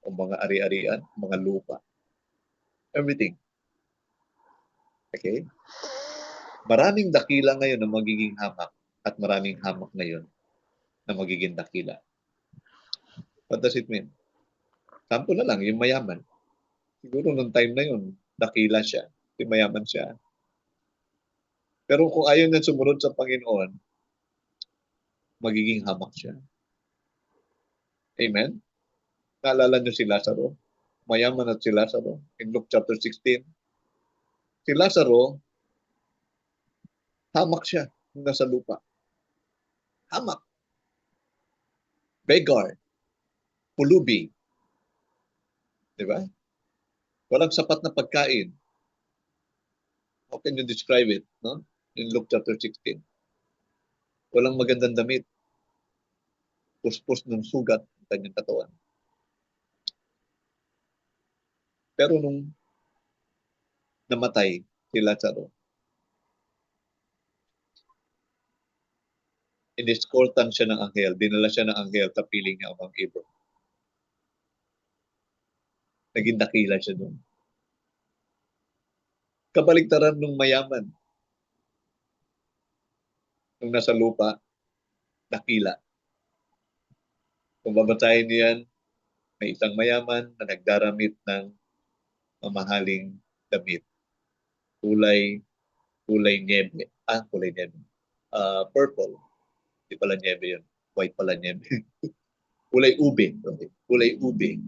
o mga ari-arian, mga lupa, everything. Okay? Maraming dakila ngayon na magiging hamak at maraming hamak ngayon na magiging dakila. What does it mean? Sample na lang, yung mayaman. Siguro nung time na yun, dakila siya, mayaman siya. Pero kung ayaw niya sumunod sa Panginoon, magiging hamak siya. Amen? Naalala niyo si Lazaro? Mayaman at si Lazaro. In Luke chapter 16, si Lazaro, hamak siya nung nasa lupa. Hamak. Beggar. Pulubi. Diba? Walang sapat na pagkain. How can you describe it? No? In Luke chapter 16. Walang magandang damit. Puspos ng sugat ang kanyang katawan. Pero nung namatay si Lazaro, iniskortan siya ng anghel, dinala siya ng anghel sa piling niya ang ibon. Naging dakila siya doon. Kabaligtaran nung mayaman. Nung nasa lupa, dakila. Kung babasahin niyan, may isang mayaman na nagdaramit ng mamahaling damit. Kulay niebe. Kulay niebe. Purple. Hindi pala niebe yun. White pala niebe. Kulay ube. Okay. Kulay ube.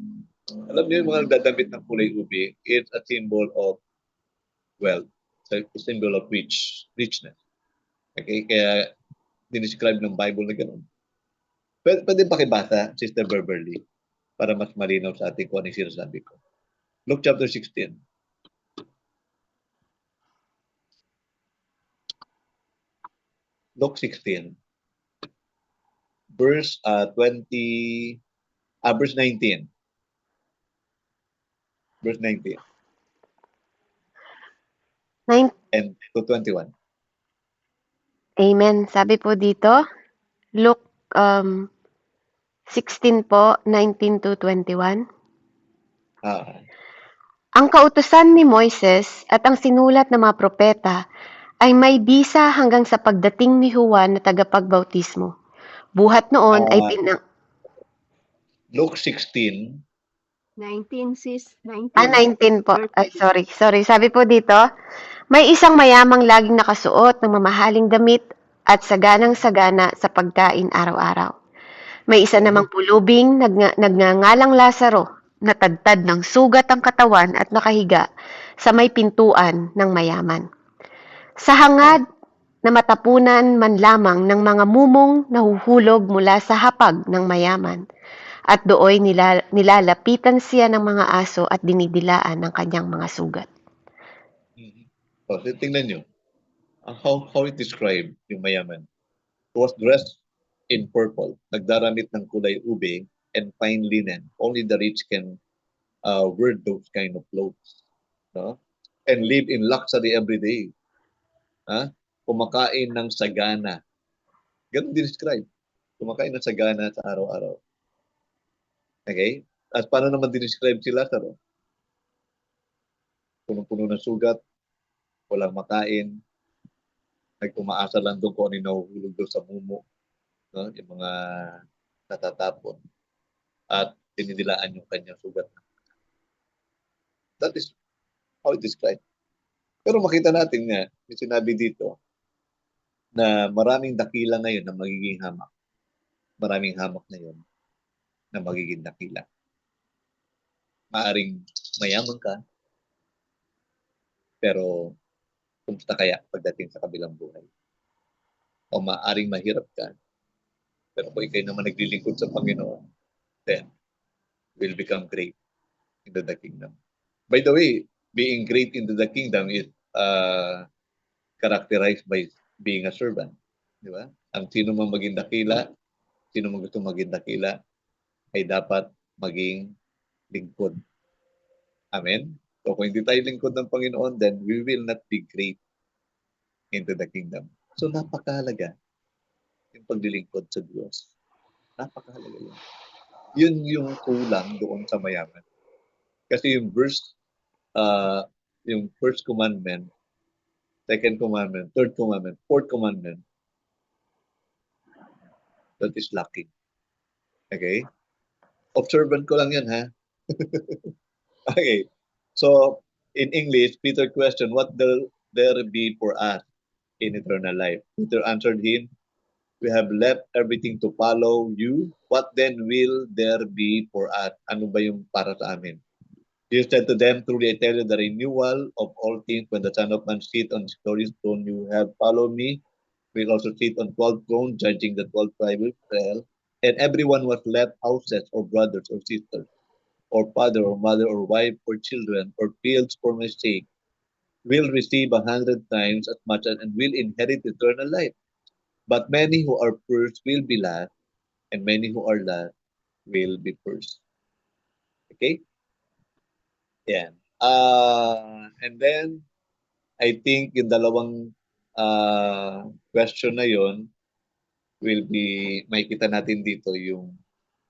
Alam niyo yung mga nagdadamit ng kulay ube, it's a symbol of wealth. It's a symbol of richness. Okay? Kaya dinescribe ng Bible na gano'n. Pwede pakibasa, Sister Beverly, para mas malinaw sa atin kung ano yung sinasabi ko. Luke chapter 16. Luke 16. Verse 19. Verse 19. And to 21. Amen. Sabi po dito, Luke 16 po, 19 to 21. Ang kautusan ni Moises at ang sinulat ng mga propeta ay may bisa hanggang sa pagdating ni Juan na tagapagbautismo. Buhat noon ay Luke 16. 19, sis. 19. 19 po. Ay, sorry. Sabi po dito, may isang mayamang laging nakasuot ng mamahaling damit at saganang-sagana sa pagkain araw-araw. May isa namang pulubing nagngangalang Lazaro, natadtad ng sugat ang katawan at nakahiga sa may pintuan ng mayaman. Sa hangad na matapunan man lamang ng mga mumong nahuhulog mula sa hapag ng mayaman, at dooy nilalapitan siya ng mga aso at dinidilaan ng kanyang mga sugat. So, tingnan nyo. How it described yung mayaman. He was dressed in purple. Nagdaramit ng kulay ube and fine linen. Only the rich can wear those kind of clothes. No? And live in luxury every day. Kumakain ng sagana. Ganun describe. Kumakain ng sagana sa araw-araw. Okay? At paano naman dinescribe si Lazaro? Punong-puno ng sugat, walang makain, nag-umaasa lang doon kung ano yung nahuhulog doon sa mumo, no? Yung mga natatapon, at dinidilaan yung kanyang sugat. That is how it described. Pero makita natin nga, yung sinabi dito, na maraming dakila ngayon na magiging hamak. Maraming hamak ngayon na magiging dakila. Maaring mayaman ka, pero kumusta kaya pagdating sa kabilang buhay? O maaring mahirap ka, pero kung ikay naman naglilingkod sa Panginoon, then will become great in the kingdom. By the way, being great into the kingdom is characterized by being a servant. Di ba? Ang sino man maging dakila, sino man gusto maging dakila, ay dapat maging lingkod. Amen? So kung hindi tayo lingkod ng Panginoon, then we will not be great into the kingdom. So napakahalaga yung paglilingkod sa Diyos. Napakahalaga yun. Yun yung kulang doon sa mayaman. Kasi yung verse, yung first commandment, second commandment, third commandment, fourth commandment, that is lacking. Okay? Observant ko lang yan, ha? Okay. So, in English, Peter questioned, what will there be for us in eternal life? Peter answered him, we have left everything to follow you. What then will there be for us? Ano ba yung para sa amin? Jesus said to them, truly I tell you, the renewal of all things, when the Son of Man sit on his glorious throne, you have followed me, will also sit on 12 thrones, judging the 12 tribes of Israel. And everyone was left houses or brothers or sisters, or father or mother or wife or children or fields for my sake, will receive 100 times as much and will inherit eternal life. But many who are first will be last, and many who are last will be first. Okay? Yan. And then, I think yung dalawang question na yon will be, makikita natin dito yung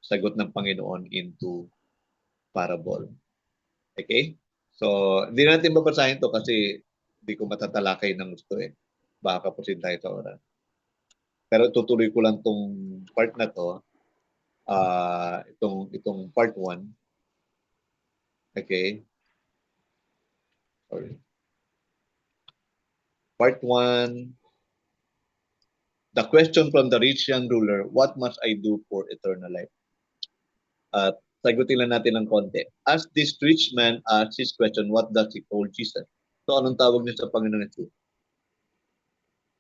sagot ng Panginoon into parable. Okay? So, hindi natin babasahin to kasi hindi ko matatalakay ng gusto eh. Baka kapusin tayo sa oras. Pero tutuloy ko lang tong part na to. Itong part 1. Okay? Sorry. Part 1. The question from the rich young ruler, what must I do for eternal life? At sagutin lang natin ng konti. As this rich man asked his question, what does he call Jesus? So anong tawag niya sa Panginoon Jesus?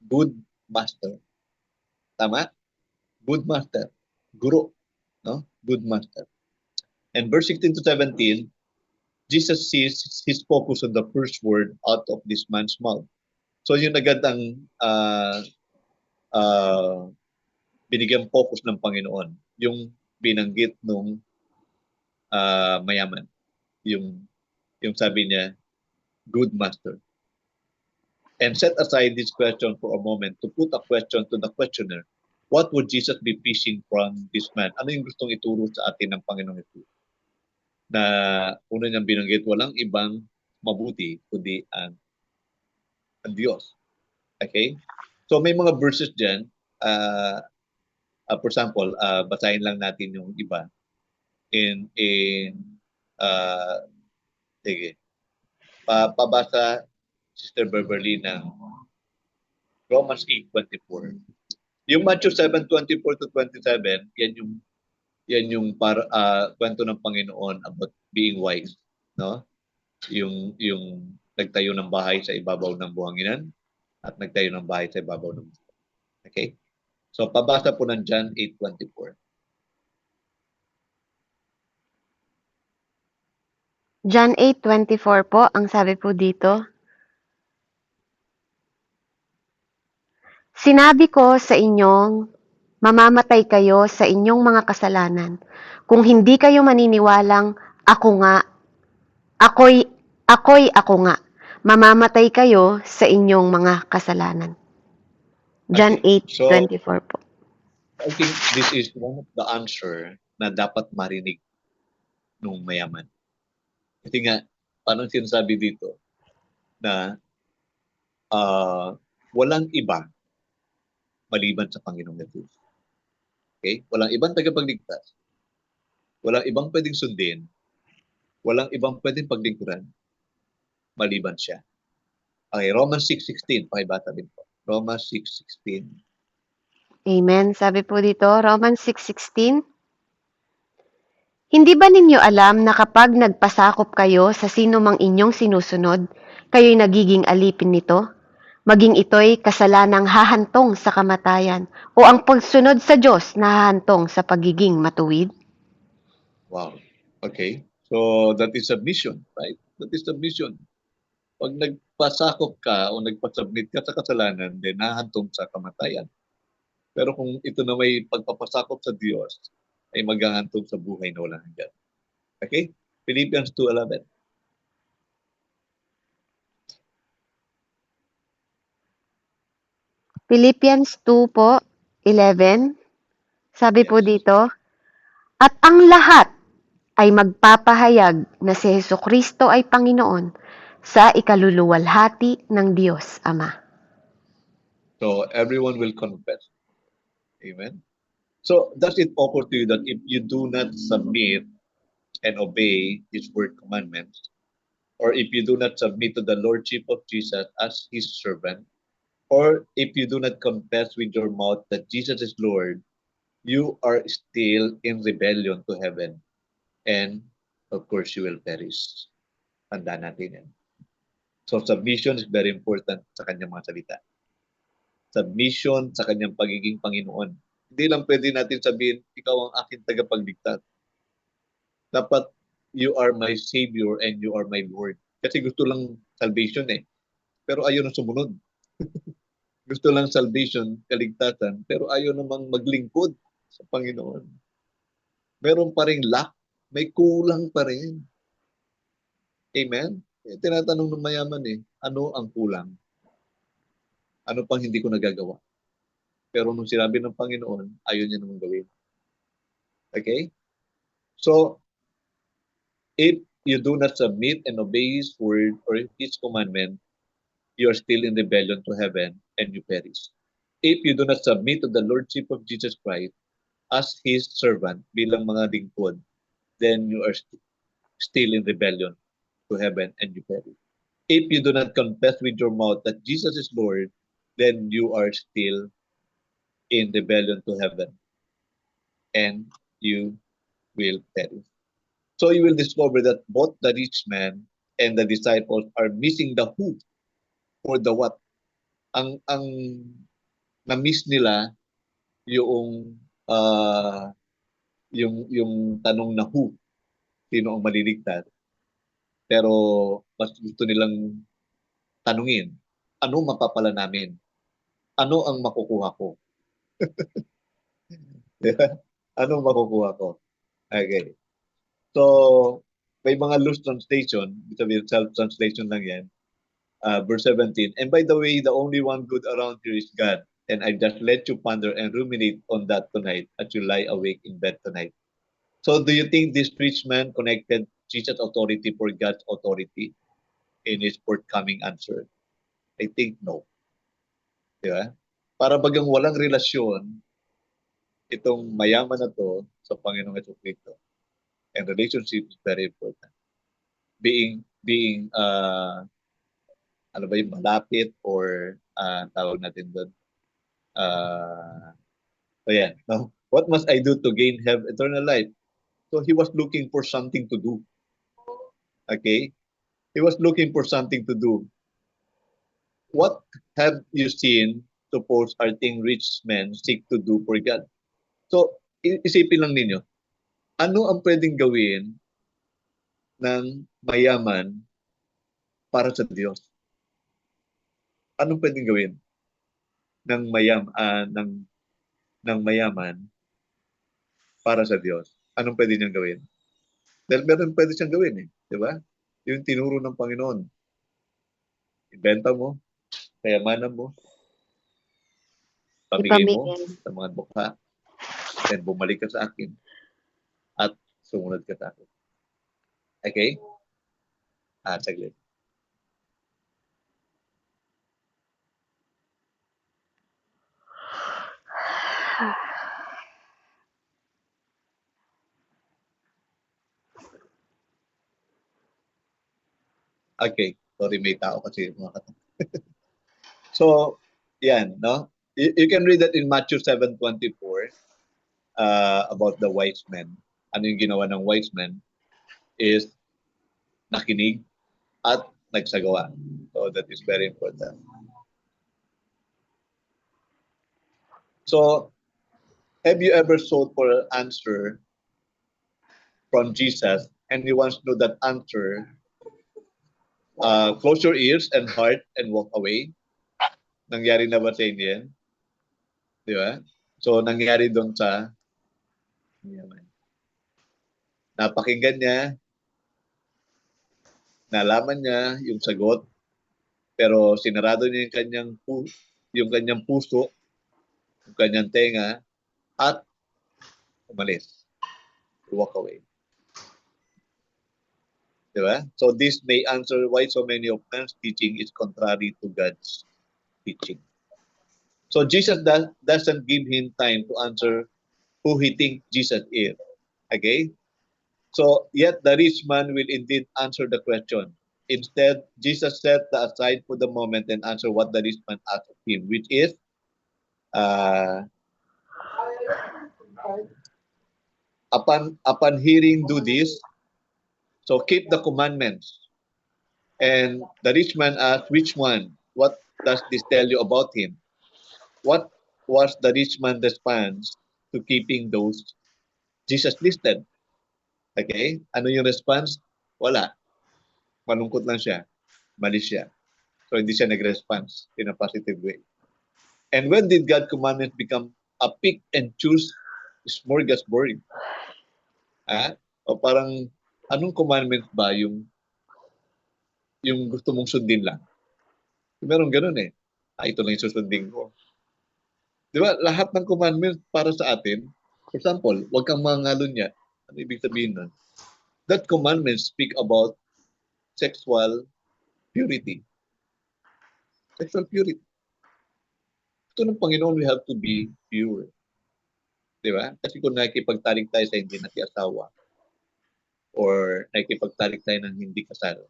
Good master. Tama? Good master. Guru. No? Good master. And verse 16 to 17, Jesus sees his focus on the first word out of this man's mouth. So yun agad ang binigyan focus ng Panginoon. Yung binanggit nung mayaman. Yung sabi niya, good master. And set aside this question for a moment to put a question to the questioner. What would Jesus be fishing from this man? Ano yung gustong ituro sa atin ng Panginoong Jesus? Na una niyang binanggit, walang ibang mabuti kundi ang Diyos. Okay? So may mga verses dyan. For example, basahin lang natin yung iba. Sige. Pabasa Sister Beverly ng Romans 8:24. Yung Matthew 7:24 to 27, yan yung kwento ng Panginoon about being wise, no? Yung nagtayo ng bahay sa ibabaw ng buhanginan at nagtayo ng bahay sa ibabaw ng buhanginan. Okay? So pabasa po ng John 8:24. John 8:24 po, ang sabi po dito. Sinabi ko sa inyong, mamamatay kayo sa inyong mga kasalanan. Kung hindi kayo maniniwalang ako nga, ako'y ako nga, mamamatay kayo sa inyong mga kasalanan. John Okay. 8:24 po. I think this is one of the answer na dapat marinig nung mayaman. Kasi nga, parang sinasabi dito na walang iba maliban sa Panginoong Jesus. Okay? Walang ibang tagapagligtas. Walang ibang pwedeng sundin. Walang ibang pwedeng paglingkuran maliban siya. Okay, Romans 6:16, pakibasa din po. Romans 6:16. Amen. Sabi po dito, Romans 6:16. Hindi ba ninyo alam na kapag nagpasakop kayo sa sino mang inyong sinusunod, kayo'y nagiging alipin nito? Maging ito'y kasalanang hahantong sa kamatayan o ang pagsunod sa Diyos na hahantong sa pagiging matuwid? Wow. Okay. So that is submission, right? That is submission. Pag nagpasakop ka o nagpasubmit ka sa kasalanan, then nahantong sa kamatayan. Pero kung ito na may pagpapasakop sa Diyos, ay maghahantong sa buhay na walang hanggan. Okay? Philippians 2:11. Philippians 2 po, 11. Sabi po Yes. dito, at ang lahat ay magpapahayag na si Jesucristo ay Panginoon sa ikaluluwalhati ng Diyos Ama. So everyone will confess. Amen. So does it occur to you that if you do not submit and obey His word commandments, or if you do not submit to the Lordship of Jesus as His servant, or if you do not confess with your mouth that Jesus is Lord, you are still in rebellion to heaven. And of course, you will perish. Tanda natin yan. So submission is very important sa kanyang mga salita. Submission sa kanyang pagiging Panginoon. Hindi lang pwede natin sabihin, ikaw ang aking tagapagligtas. Dapat, you are my Savior and you are my Lord. Kasi gusto lang salvation eh. Pero ayaw na sumunod. Gusto lang salvation, kaligtasan, pero ayaw namang maglingkod sa Panginoon. Meron pa rin lack, may kulang pa rin. Amen? Tinatanong ng mayaman eh, ano ang kulang? Ano pang hindi ko nagagawa? Pero nung sinabi ng Panginoon, ayaw niya namang gawin. Okay? So, if you do not submit and obey His word or His commandment, you are still in rebellion to heaven and you perish. If you do not submit to the Lordship of Jesus Christ as His servant, bilang mga lingkod, then you are still in rebellion to heaven and you perish. If you do not confess with your mouth that Jesus is Lord, then you are still in rebellion to heaven and you will perish. So you will discover that both the rich man and the disciples are missing the who or the what. Ang na-miss nila yung yung tanong na who, sino ang maliligtas. Pero mas gusto nilang tanungin, ano mapapala namin? Ano ang makukuha ko? Ano makukuha ko? Okay. So, may mga loose translation, sabihin self-translation lang yan. Verse 17, and by the way, the only one good around here is God. And I just let you ponder and ruminate on that tonight as you lie awake in bed tonight. So do you think this rich man connected Jesus' authority for God's authority in his forthcoming answer? I think no. Di ba? Para bagang walang relasyon itong mayaman na to sa Panginoong Jesucristo. And relationship is very important. Being ano ba yung malapit or tawag natin doon. So yeah, no? What must I do to gain have eternal life? So he was looking for something to do. Okay? He was looking for something to do. What have you seen, suppose are things rich men seek to do for God? So, isipin lang ninyo, ano ang pwedeng gawin ng mayaman para sa Diyos? Anong pwedeng gawin ng mayaman para sa Diyos? Anong pwede niyang gawin? Dahil meron pwede siyang gawin eh. Di ba? Yung tinuro ng Panginoon. Ibenta mo, kayamanan mo, pamigay mo sa mga bukha, then bumalik ka sa akin at sumunod ka sa akin. Okay? Saglit. Okay. Sorry, may tao kasi mga katang. So, yan, no? You can read that in Matthew 7:24 about the wise men. Ano yung ginawa ng wise men is nakinig at nagsagawa. So, that is very important. So, have you ever sought for an answer from Jesus and you want to know that answer close your ears and heart and walk away. Nangyari na ba sa inyo yan? Di ba? So, nangyari doon sa napakinggan niya, nalaman niya yung sagot, pero sinarado niya yung kanyang puso, yung kanyang tenga, at umalis. Walk away. Diba? So this may answer why so many of man's teaching is contrary to God's teaching. So Jesus doesn't give him time to answer who he thinks Jesus is. Okay? So yet the rich man will indeed answer the question. Instead, Jesus set aside for the moment and answer what the rich man asked of him, which is, upon hearing, do this. So keep the commandments. And the rich man asked, which one? What does this tell you about him? What was the rich man's response to keeping those Jesus listed? Okay? Ano yung response? Wala. Malungkot lang siya. Malis siya. So hindi siya nag-response in a positive way. And when did God's commandments become a pick and choose smorgasbord? O parang, anong commandments ba yung gusto mong sundin lang? Meron ganun eh. Ito lang yung susundin ko. Di ba? Lahat ng commandments para sa atin, for example, huwag kang mangalunya. Ano ibig sabihin nun? That commandments speak about sexual purity. Sexual purity. Ito ng Panginoon, we have to be pure. Di ba? Kasi kung nakikipagtalik tayo sa hindi nakiasawa or nakikipagtalik tayo ng hindi kasal,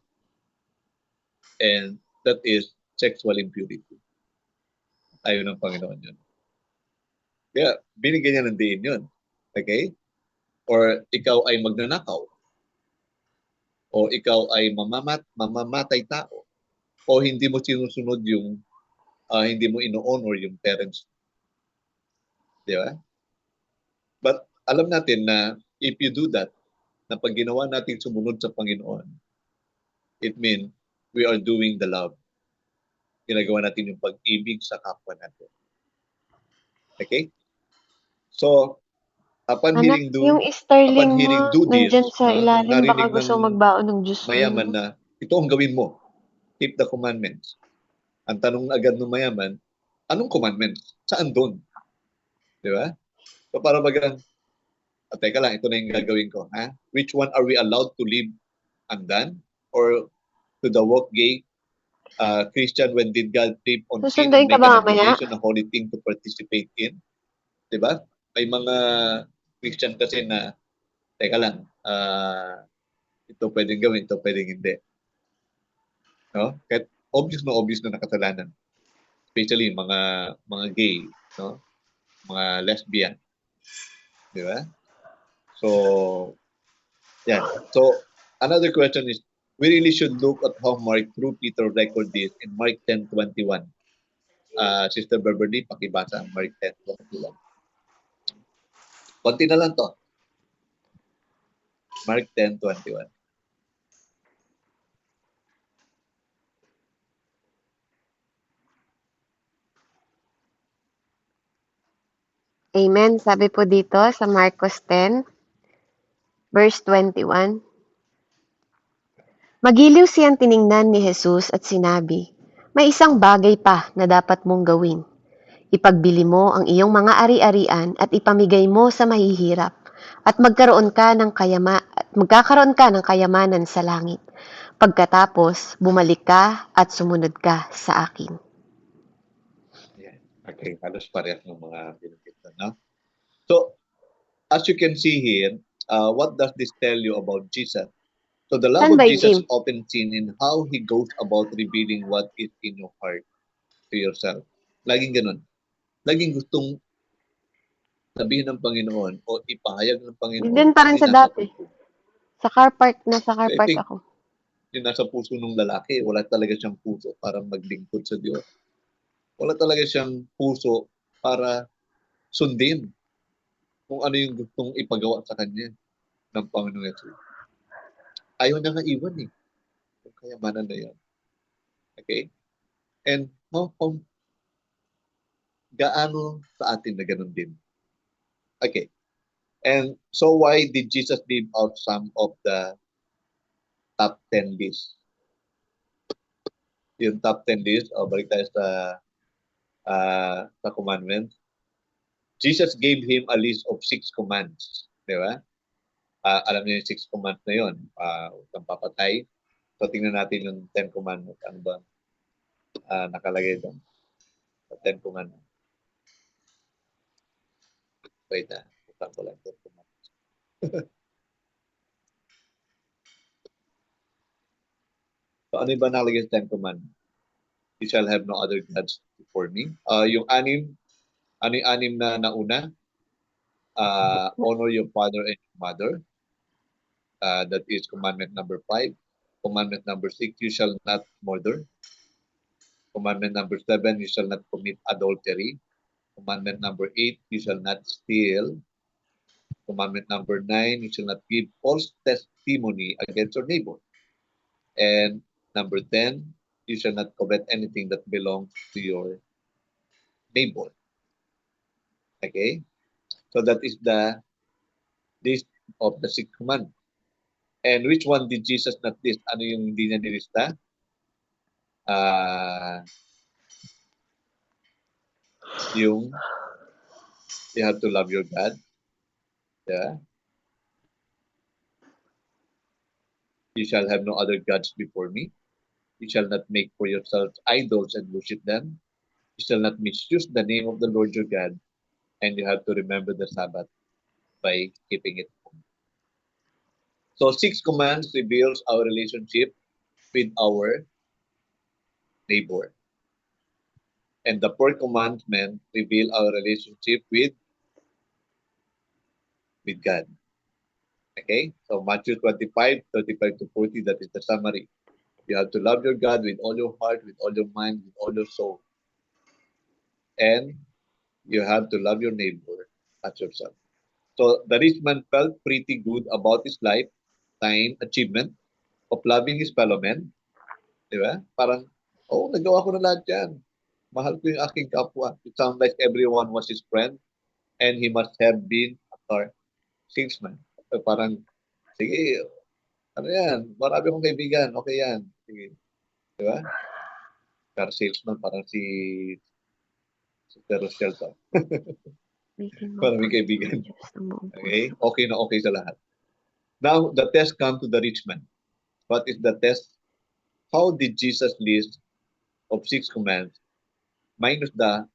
and that is sexual impurity. Ayaw ng Panginoon yun. Kaya, binigyan niya ng diin yun. Okay? Or ikaw ay magnanakaw. O ikaw ay mamamatay tao. O hindi mo sinusunod yung, hindi mo ino-honor yung parents. Di ba? But alam natin na if you do that, na pag ginawa natin sumunod sa Panginoon, it means we are doing the love. Ginagawa natin yung pag-ibig sa kapwa natin. Okay? So, upon Anak, hearing yung Sterling mo, do this, nandyan sa ilalim, baka narinig gusto ng magbaon ng Diyos mayaman mo. na ito ang gawin mo. Keep the commandments. Ang tanong agad ng mayaman, anong commandments? Saan doon? Di ba? So para bagang, teka lang, ito na yung gagawin ko. Which one are we allowed to leave undone? Or to the walk gay Christian when did God trip on sin and Susunduin ka make an ba mamaya? obligation, a holy thing to participate in? Di ba? May mga Christian kasi na, teka lang, ito pwedeng gawin, ito pwedeng hindi. No? Kahit obvious na nakasalanan. Especially mga gay, no? Mga lesbian. Di ba? So, yeah. So, another question is, we really should look at how Mark through Peter record this in Mark 10:21. Sister Beverly, pakibasa Mark 10:21. Konti na lang to. Mark 10:21. Amen. Sabi po dito sa Marcos 10, verse 21. Magiliw siyang tiningnan ni Jesus at sinabi, may isang bagay pa na dapat mong gawin. Ipagbili mo ang iyong mga ari-arian at ipamigay mo sa mahihirap at magkakaroon ka ng kayamanan sa langit. Pagkatapos, bumalik ka at sumunod ka sa akin. Yeah. Okay, halos parehas ng mga binanggit no? So, as you can see here, what does this tell you about Jesus? So the love Saan of ba Jesus Jim? often seen in how He goes about revealing what is in your heart to yourself. Laging ganun. Laging gustong sabihin ng Panginoon o ipahayag ng Panginoon Doon pa ano rin yung sa nasa dati. puso. Sa car park I think ako. yung nasa puso ng lalaki, wala talaga siyang puso para maglingkod sa Diyos. Wala talaga siyang puso para sundin kung ano yung gustong ipagawa sa kanya ng Panginoon Jesus. Ayaw niya nga iwan eh. kayamanan na yun. Okay? And gaano sa atin na ganun din? Okay. And so why did Jesus leave out some of the top 10 lists? Yung top 10 list, balik tayo sa commandments. Jesus gave him a list of 6 commands. Di ba? Alam niyo yung 6 commands na yun. Huwag kang papatay. So, tingnan natin yung 10 commandments. Ano ba nakalagay doon? Sa 10 commandments. Wait na. Buksan ko lang 10 commandments. So, ano ba nakalagay sa 10 commandments? You shall have no other gods before me. Yung ano yung anim na nauna? Honor your father and your mother. That is commandment number 5. Commandment number 6, you shall not murder. Commandment number 7, you shall not commit adultery. Commandment number 8, you shall not steal. Commandment number 9, you shall not give false testimony against your neighbor. And number 10, you shall not covet anything that belongs to your neighbor. Okay? So that is the list of the 6 commandments. And which one did Jesus not list? Ano yung hindi niya nilista? Yung you have to love your God. Yeah. You shall have no other gods before me. You shall not make for yourselves idols and worship them. You shall not misuse the name of the Lord your God. And you have to remember the Sabbath by keeping it. So 6 commands reveals our relationship with our neighbor. And the 4 commandments reveal our relationship with God. Okay? So Matthew 25, 35 to 40, that is the summary. You have to love your God with all your heart, with all your mind, with all your soul. And you have to love your neighbor as yourself. So the rich man felt pretty good about his lifetime achievement of loving his fellow men. Di ba? Parang, nagawa ko na lahat yan. Mahal ko yung aking kapwa. It sounds like everyone was his friend and he must have been a salesman. Parang, sige, ano yan, marami akong kaibigan, okay yan. Sige. Di ba? Car salesman, parang si Rochelle to. Maraming kaibigan. Okay? Okay na okay sa lahat. Now, the test comes to the rich man. What is the test? How did Jesus list of 6 commands minus the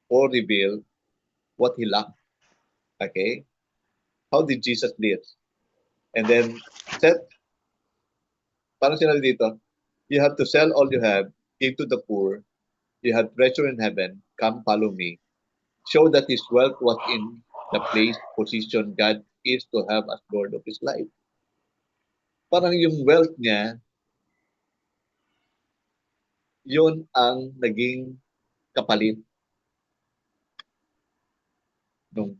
4 reveal what he lacked? Okay? How did Jesus list? And then, parang sinabi dito, you have to sell all you have, give to the poor, you have treasure in heaven, come follow me. Show that his wealth was in the place, position God is to have as Lord of his life. Parang yung wealth niya, yun ang naging kapalit ng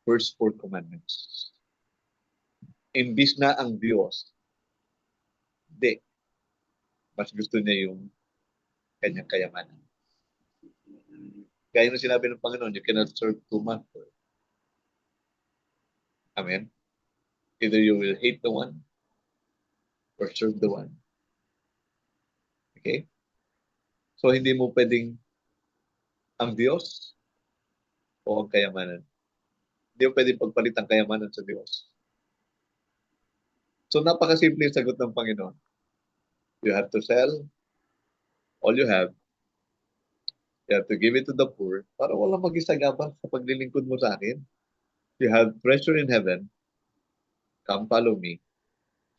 first 4 commandments. Imbis na ang Diyos, hindi. Mas gusto niya yung kanyang kayamanan. Gaya ng sinabi ng Panginoon, you cannot serve 2 masters. Amen? Either you will hate the one or serve the one. Okay? So, hindi mo pwedeng ang Diyos o ang kayamanan. Hindi mo pwedeng pagpalit ang kayamanan sa Diyos. So, napakasimple yung sagot ng Panginoon. You have to sell all you have. You have to give it to the poor para walang mag-isagabal sa paglilingkod mo sa akin. You have treasure in heaven. Come follow me.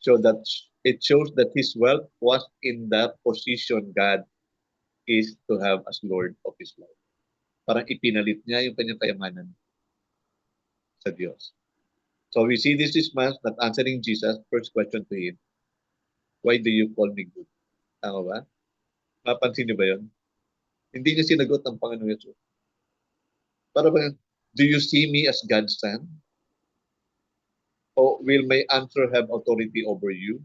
So that it shows that his wealth was in the position God is to have as Lord of his life. Parang ipinalit niya yung kanyang kayamanan sa Diyos. So we see this man not answering Jesus. First question to him, why do you call me good? Tama ba? Napansin niyo ba yun? Hindi niya sinagot ang Panginoon Yesus. Para ba, do you see me as God's son? Or will my answer have authority over you?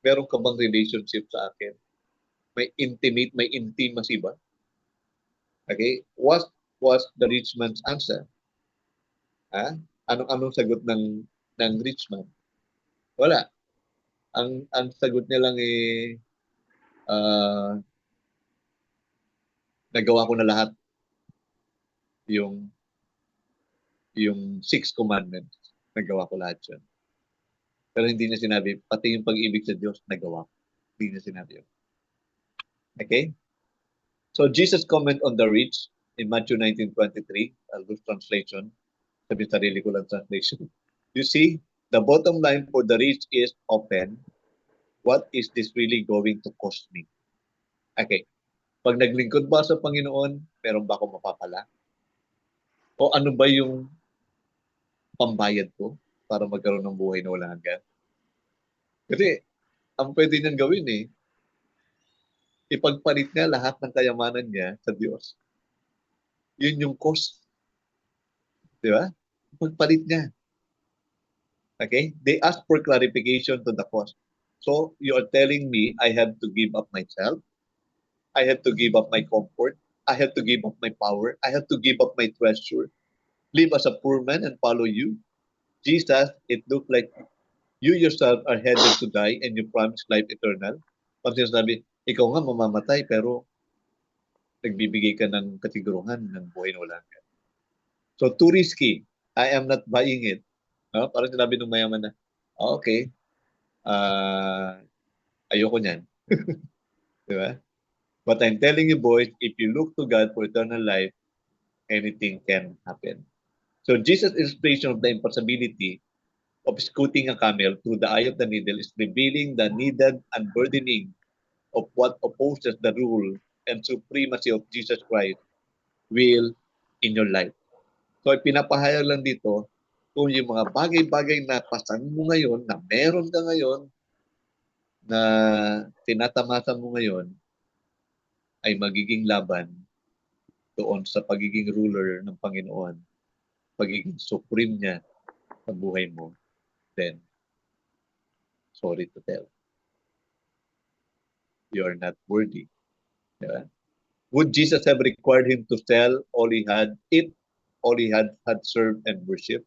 Meron ka bang relationship sa akin? May intimacy ba? Okay? What was the rich man's answer? Ha? Anong sagot ng rich man? Wala. Ang sagot niya lang uh, nagawa ko na lahat yung six commandments. Nagawa ko lahat yun. Pero hindi niya sinabi, pati yung pag-ibig sa Diyos, nagawa ko. Hindi niya sinabi yun. Okay? So Jesus comment on the rich in Matthew 19:23, Luke's translation. Sabi sarili ko lang translation. You see, the bottom line for the rich is often, what is this really going to cost me? Okay. Pag naglingkod ba sa Panginoon, meron ba akong mapapala? O ano ba yung pambayad ko para magkaroon ng buhay na walang hanggan? Kasi, ang pwede niyang gawin ipagpalit niya lahat ng kayamanan niya sa Diyos. Yun yung cost. Di ba? Ipagpalit niya. Okay? They ask for clarification to the cost. So, you are telling me I have to give up myself? I have to give up my comfort? I have to give up my power? I have to give up my treasure? Live as a poor man and follow you? Jesus, it looked like you yourself are headed to die and you promise life eternal. Pag sinasabi, ikaw nga mamamatay pero nagbibigay ka ng kasiguruhan ng buhay na walang hanggan. So, too risky. I am not buying it. No? Parang sinabi ng mayaman na, okay, ayoko niyan. Di ba? But I'm telling you boys, if you look to God for eternal life, anything can happen. So Jesus' illustration of the impossibility of scooting a camel through the eye of the needle is revealing the needed unburdening of what opposes the rule and supremacy of Jesus Christ will in your life. So pinapahayag lang dito kung yung mga bagay-bagay na pasan mo ngayon, na meron ka ngayon, na tinatamasa mo ngayon, ay magiging laban doon sa pagiging ruler ng Panginoon, pagiging supreme niya sa buhay mo, then, sorry to tell, you are not worthy. Diba? Would Jesus have required him to sell all he had, all he had served and worship?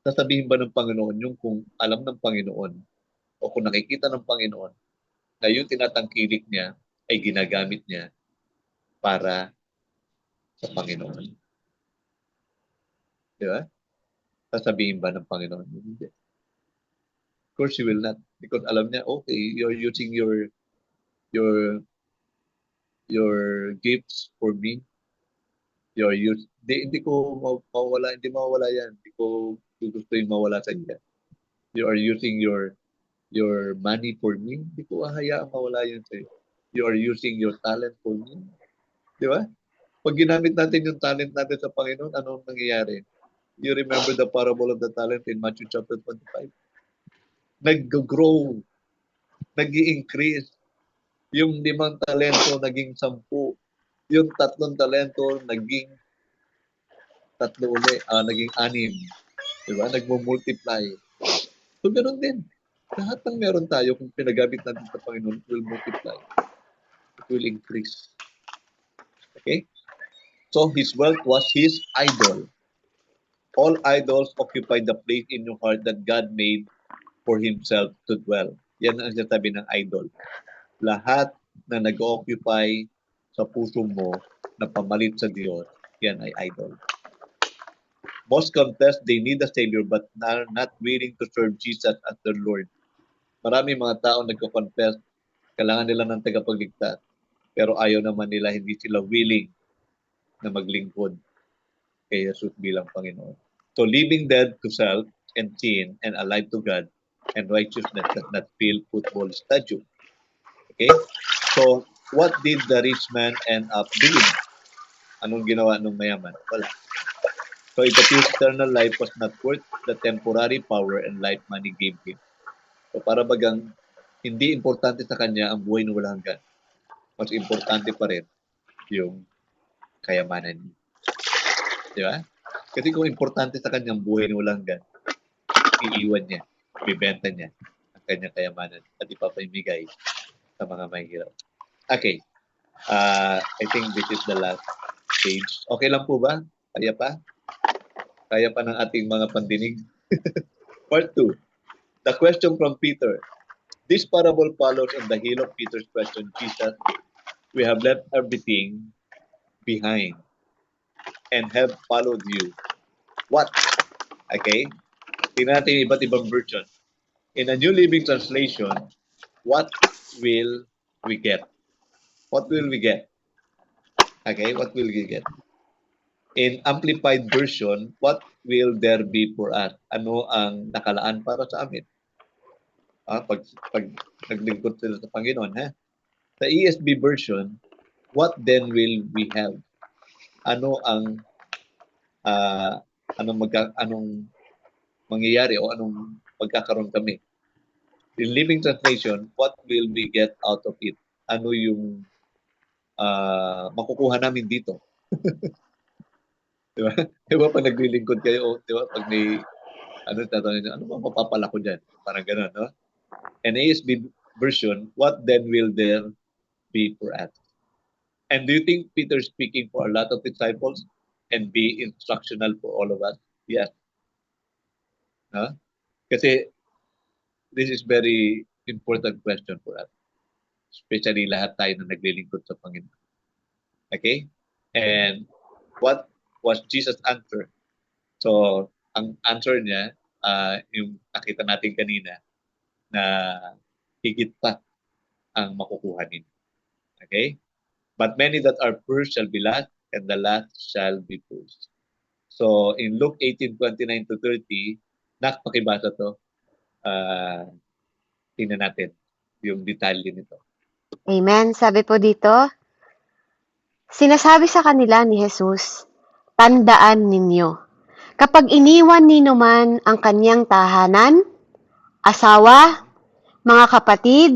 Sasabihin ba ng Panginoon yung kung alam ng Panginoon o kung nakikita ng Panginoon na yung tinatangkilik niya ay ginagamit niya para sa Panginoon? Diba? Sasabihin ba ng Panginoon? Hindi. Of course, he will not. Because alam niya, okay, you're using your gifts for me. Hindi ko mawala, hindi mawala yan. Hindi ko gusto yung mawala sa iya. You are using your money for me. Hindi ko hayaang mawala yan sa iyo. You are using your talent for me. Di ba? Pag ginamit natin yung talent natin sa Panginoon, anong nangyayari? You remember the parable of the talent in Matthew chapter 25? Nag-grow, nag-i-increase. Yung 5 talento naging 10. Yung 3 talento naging 3 uli, naging 6. Diba? Nagmo-multiply. So, ganun din. Lahat ng meron tayo, kung pinagamit natin sa Panginoon, it will multiply. It will increase. Okay? So, his wealth was his idol. All idols occupy the place in your heart that God made for himself to dwell. Yan ang sinasabi ng idol. Lahat na nag-occupy sa puso mo na pamalit sa Diyos, yan ay idol. Most confess they need a Savior but are not willing to serve Jesus as their Lord. Marami mga tao nagko-confess, kailangan nila ng tagapagligtas, pero ayaw naman nila, hindi sila willing na maglingkod kay Jesus bilang Panginoon. So living dead to self and sin and alive to God and righteousness does not fill football stadium. Okay? So, what did the rich man end up doing? Anong ginawa ng mayaman? Wala. So, it appears eternal life was not worth the temporary power and life money gave him. So, para bagang hindi importante sa kanya ang buhay na walang hanggan. Mas importante pa rin yung kayamanan niya. Di ba? Kasi kung importante sa kanya ang buhay na walang hanggan, iiwan niya, bibenta niya ang kanyang kayamanan at ipapamigay sa mga mahihirap. Okay. I think this is the last page. Okay lang po ba? Kaya pa? Kaya pa ng ating mga pandinig? Part 2. The question from Peter. This parable follows on the heel of Peter's question, Jesus, we have left everything behind and have followed you. What? Okay? Tingnan natin yung iba't ibang version. In a New Living Translation, what will we get? What will we get? Okay, what will we get? In Amplified Version, what will there be for us? Ano ang nakalaan para sa amin? Pag naglingkod sila sa Panginoon, ha? Sa ESV version, what then will we have? Ano ang anong mangyayari o anong magkakaroon kami? In Living Translation, what will we get out of it? Ano yung makukuha namin dito? Diba? Diba pag naglilingkod kayo, diba pag may tatanungin, ano ba mapapala ko dyan? Parang gano'n, no? And ASB version, what then will there be for us? And do you think Peter is speaking for a lot of disciples and be instructional for all of us? Yes. Huh? Kasi this is very important question for us. Especially lahat tayo na naglilingkod sa Panginoon. Okay? And what was Jesus' answer? So, ang answer niya, yung nakita natin kanina, na higit pa ang makukuha ninyo. Okay? But many that are first shall be last, and the last shall be first. So, in Luke 18:29-30, pakibasa to. Tingnan natin yung detalye nito. Amen. Sabi po dito, sinasabi sa kanila ni Jesus, tandaan ninyo, kapag iniwan nino man ang kanyang tahanan, asawa, mga kapatid,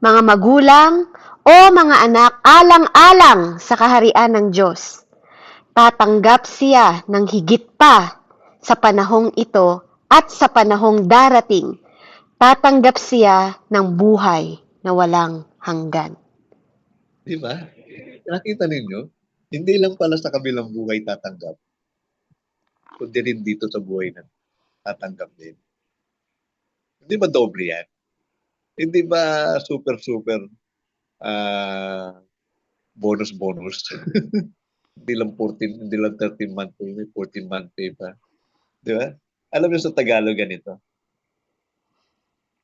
mga magulang, o mga anak alang-alang sa kaharian ng Diyos, tatanggap siya ng higit pa sa panahong ito at sa panahong darating. Tatanggap siya ng buhay na walang hanggan. Di ba? Nakita ninyo, hindi lang pala sa kabilang buhay tatanggap, kundi rin dito sa buhay na tatanggap din. Hindi ba doble yan? Hindi ba super bonus? Hindi lang 14, hindi lang 13-month pay, may 14-month pay pa. Di ba? Alam niyo sa Tagalog ganito.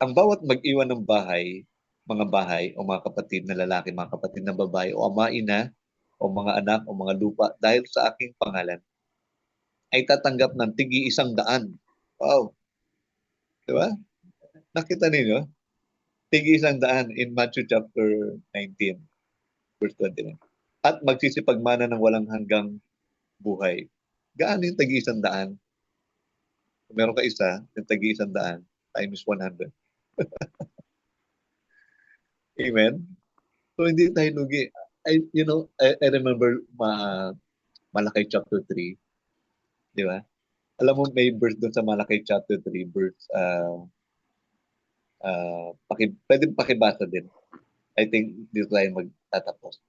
Ang bawat mag-iwan ng bahay, mga bahay o mga kapatid na lalaki, mga kapatid na babae o ama, ina o mga anak o mga lupa dahil sa aking pangalan ay tatanggap ng tig-100. Wow. Di ba? Nakita niyo? Tig-100 in Matthew chapter 19, verse 29. At magsisipagmana ng walang hanggang buhay. Gaano yung tig-100? Kung meron ka isa, yung tig-100 times 100. Amen? So, hindi tayo lugi. I remember Malakay chapter 3. Di ba? Alam mo, may verse doon sa Malakay chapter 3, verse, pwedeng pakibasa din. I think dito tayo magtatapos.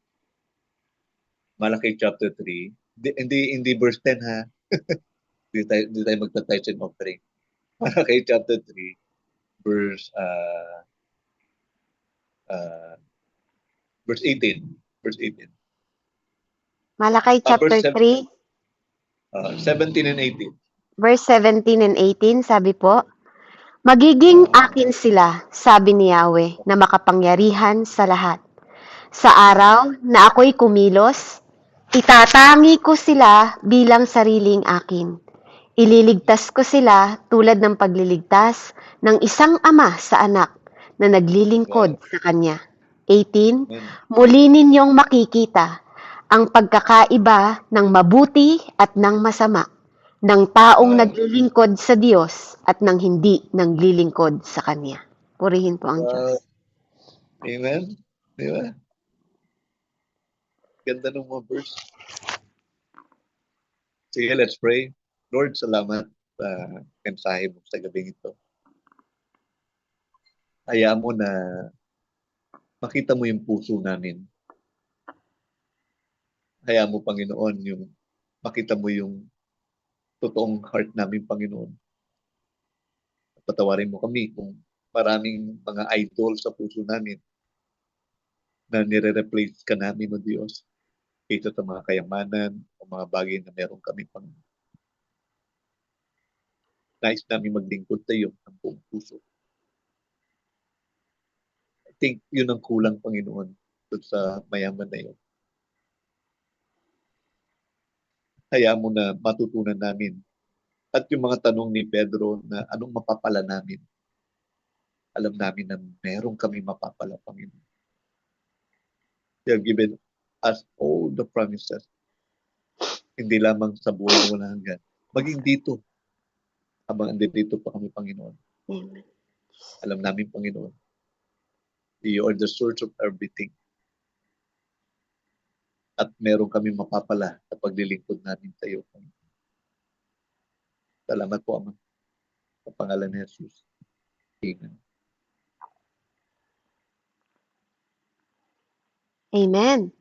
Malakay chapter 3. Hindi verse 10 ha. Dito tayo magta-tithe and offering. Malakay chapter 3, verse 18. Verse 18. Malakay chapter 3, 17 and 18. verse 17 and 18, sabi po, magiging akin sila, sabi ni Yahweh, na makapangyarihan sa lahat. Sa araw na ako'y kumilos, itatangi ko sila bilang sariling akin. Ililigtas ko sila tulad ng pagliligtas ng isang ama sa anak na naglilingkod sa kanya. 18, muli ninyong makikita ang pagkakaiba ng mabuti at ng masama, ng taong naglilingkod sa Diyos at ng hindi naglilingkod sa Kanya. Purihin po ang Diyos. Amen? Di ba? Ganda ng mga verse. Sige, let's pray. Lord, salamat sa mensahe mo sa gabing ito. hayaan mo na makita mo yung puso namin. Hayaan mo, Panginoon, yung makita mo yung totoong heart namin, Panginoon. Patawarin mo kami kung maraming mga idol sa puso namin na nire-replace ka namin, o Diyos, kaysa sa mga kayamanan o mga bagay na meron kami, Panginoon. Nais namin maglingkod sa iyo ng buong puso. I think yun ang kulang, Panginoon, doon sa mayaman na yun. Hayaan mo na matutunan namin. At yung mga tanong ni Pedro na anong mapapala namin, alam namin na meron kami mapapala, Panginoon. You have given us all the promises. Hindi lamang sa buhay na walang hanggan. Maging dito, habang andito pa kami, Panginoon. Amen. Alam namin, Panginoon, you are the source of everything. At meron kami mapapala sa paglilingkod namin sa iyo, Panginoon. Salamat po, Ama. Sa pangalan ni Jesus. Amen. Amen.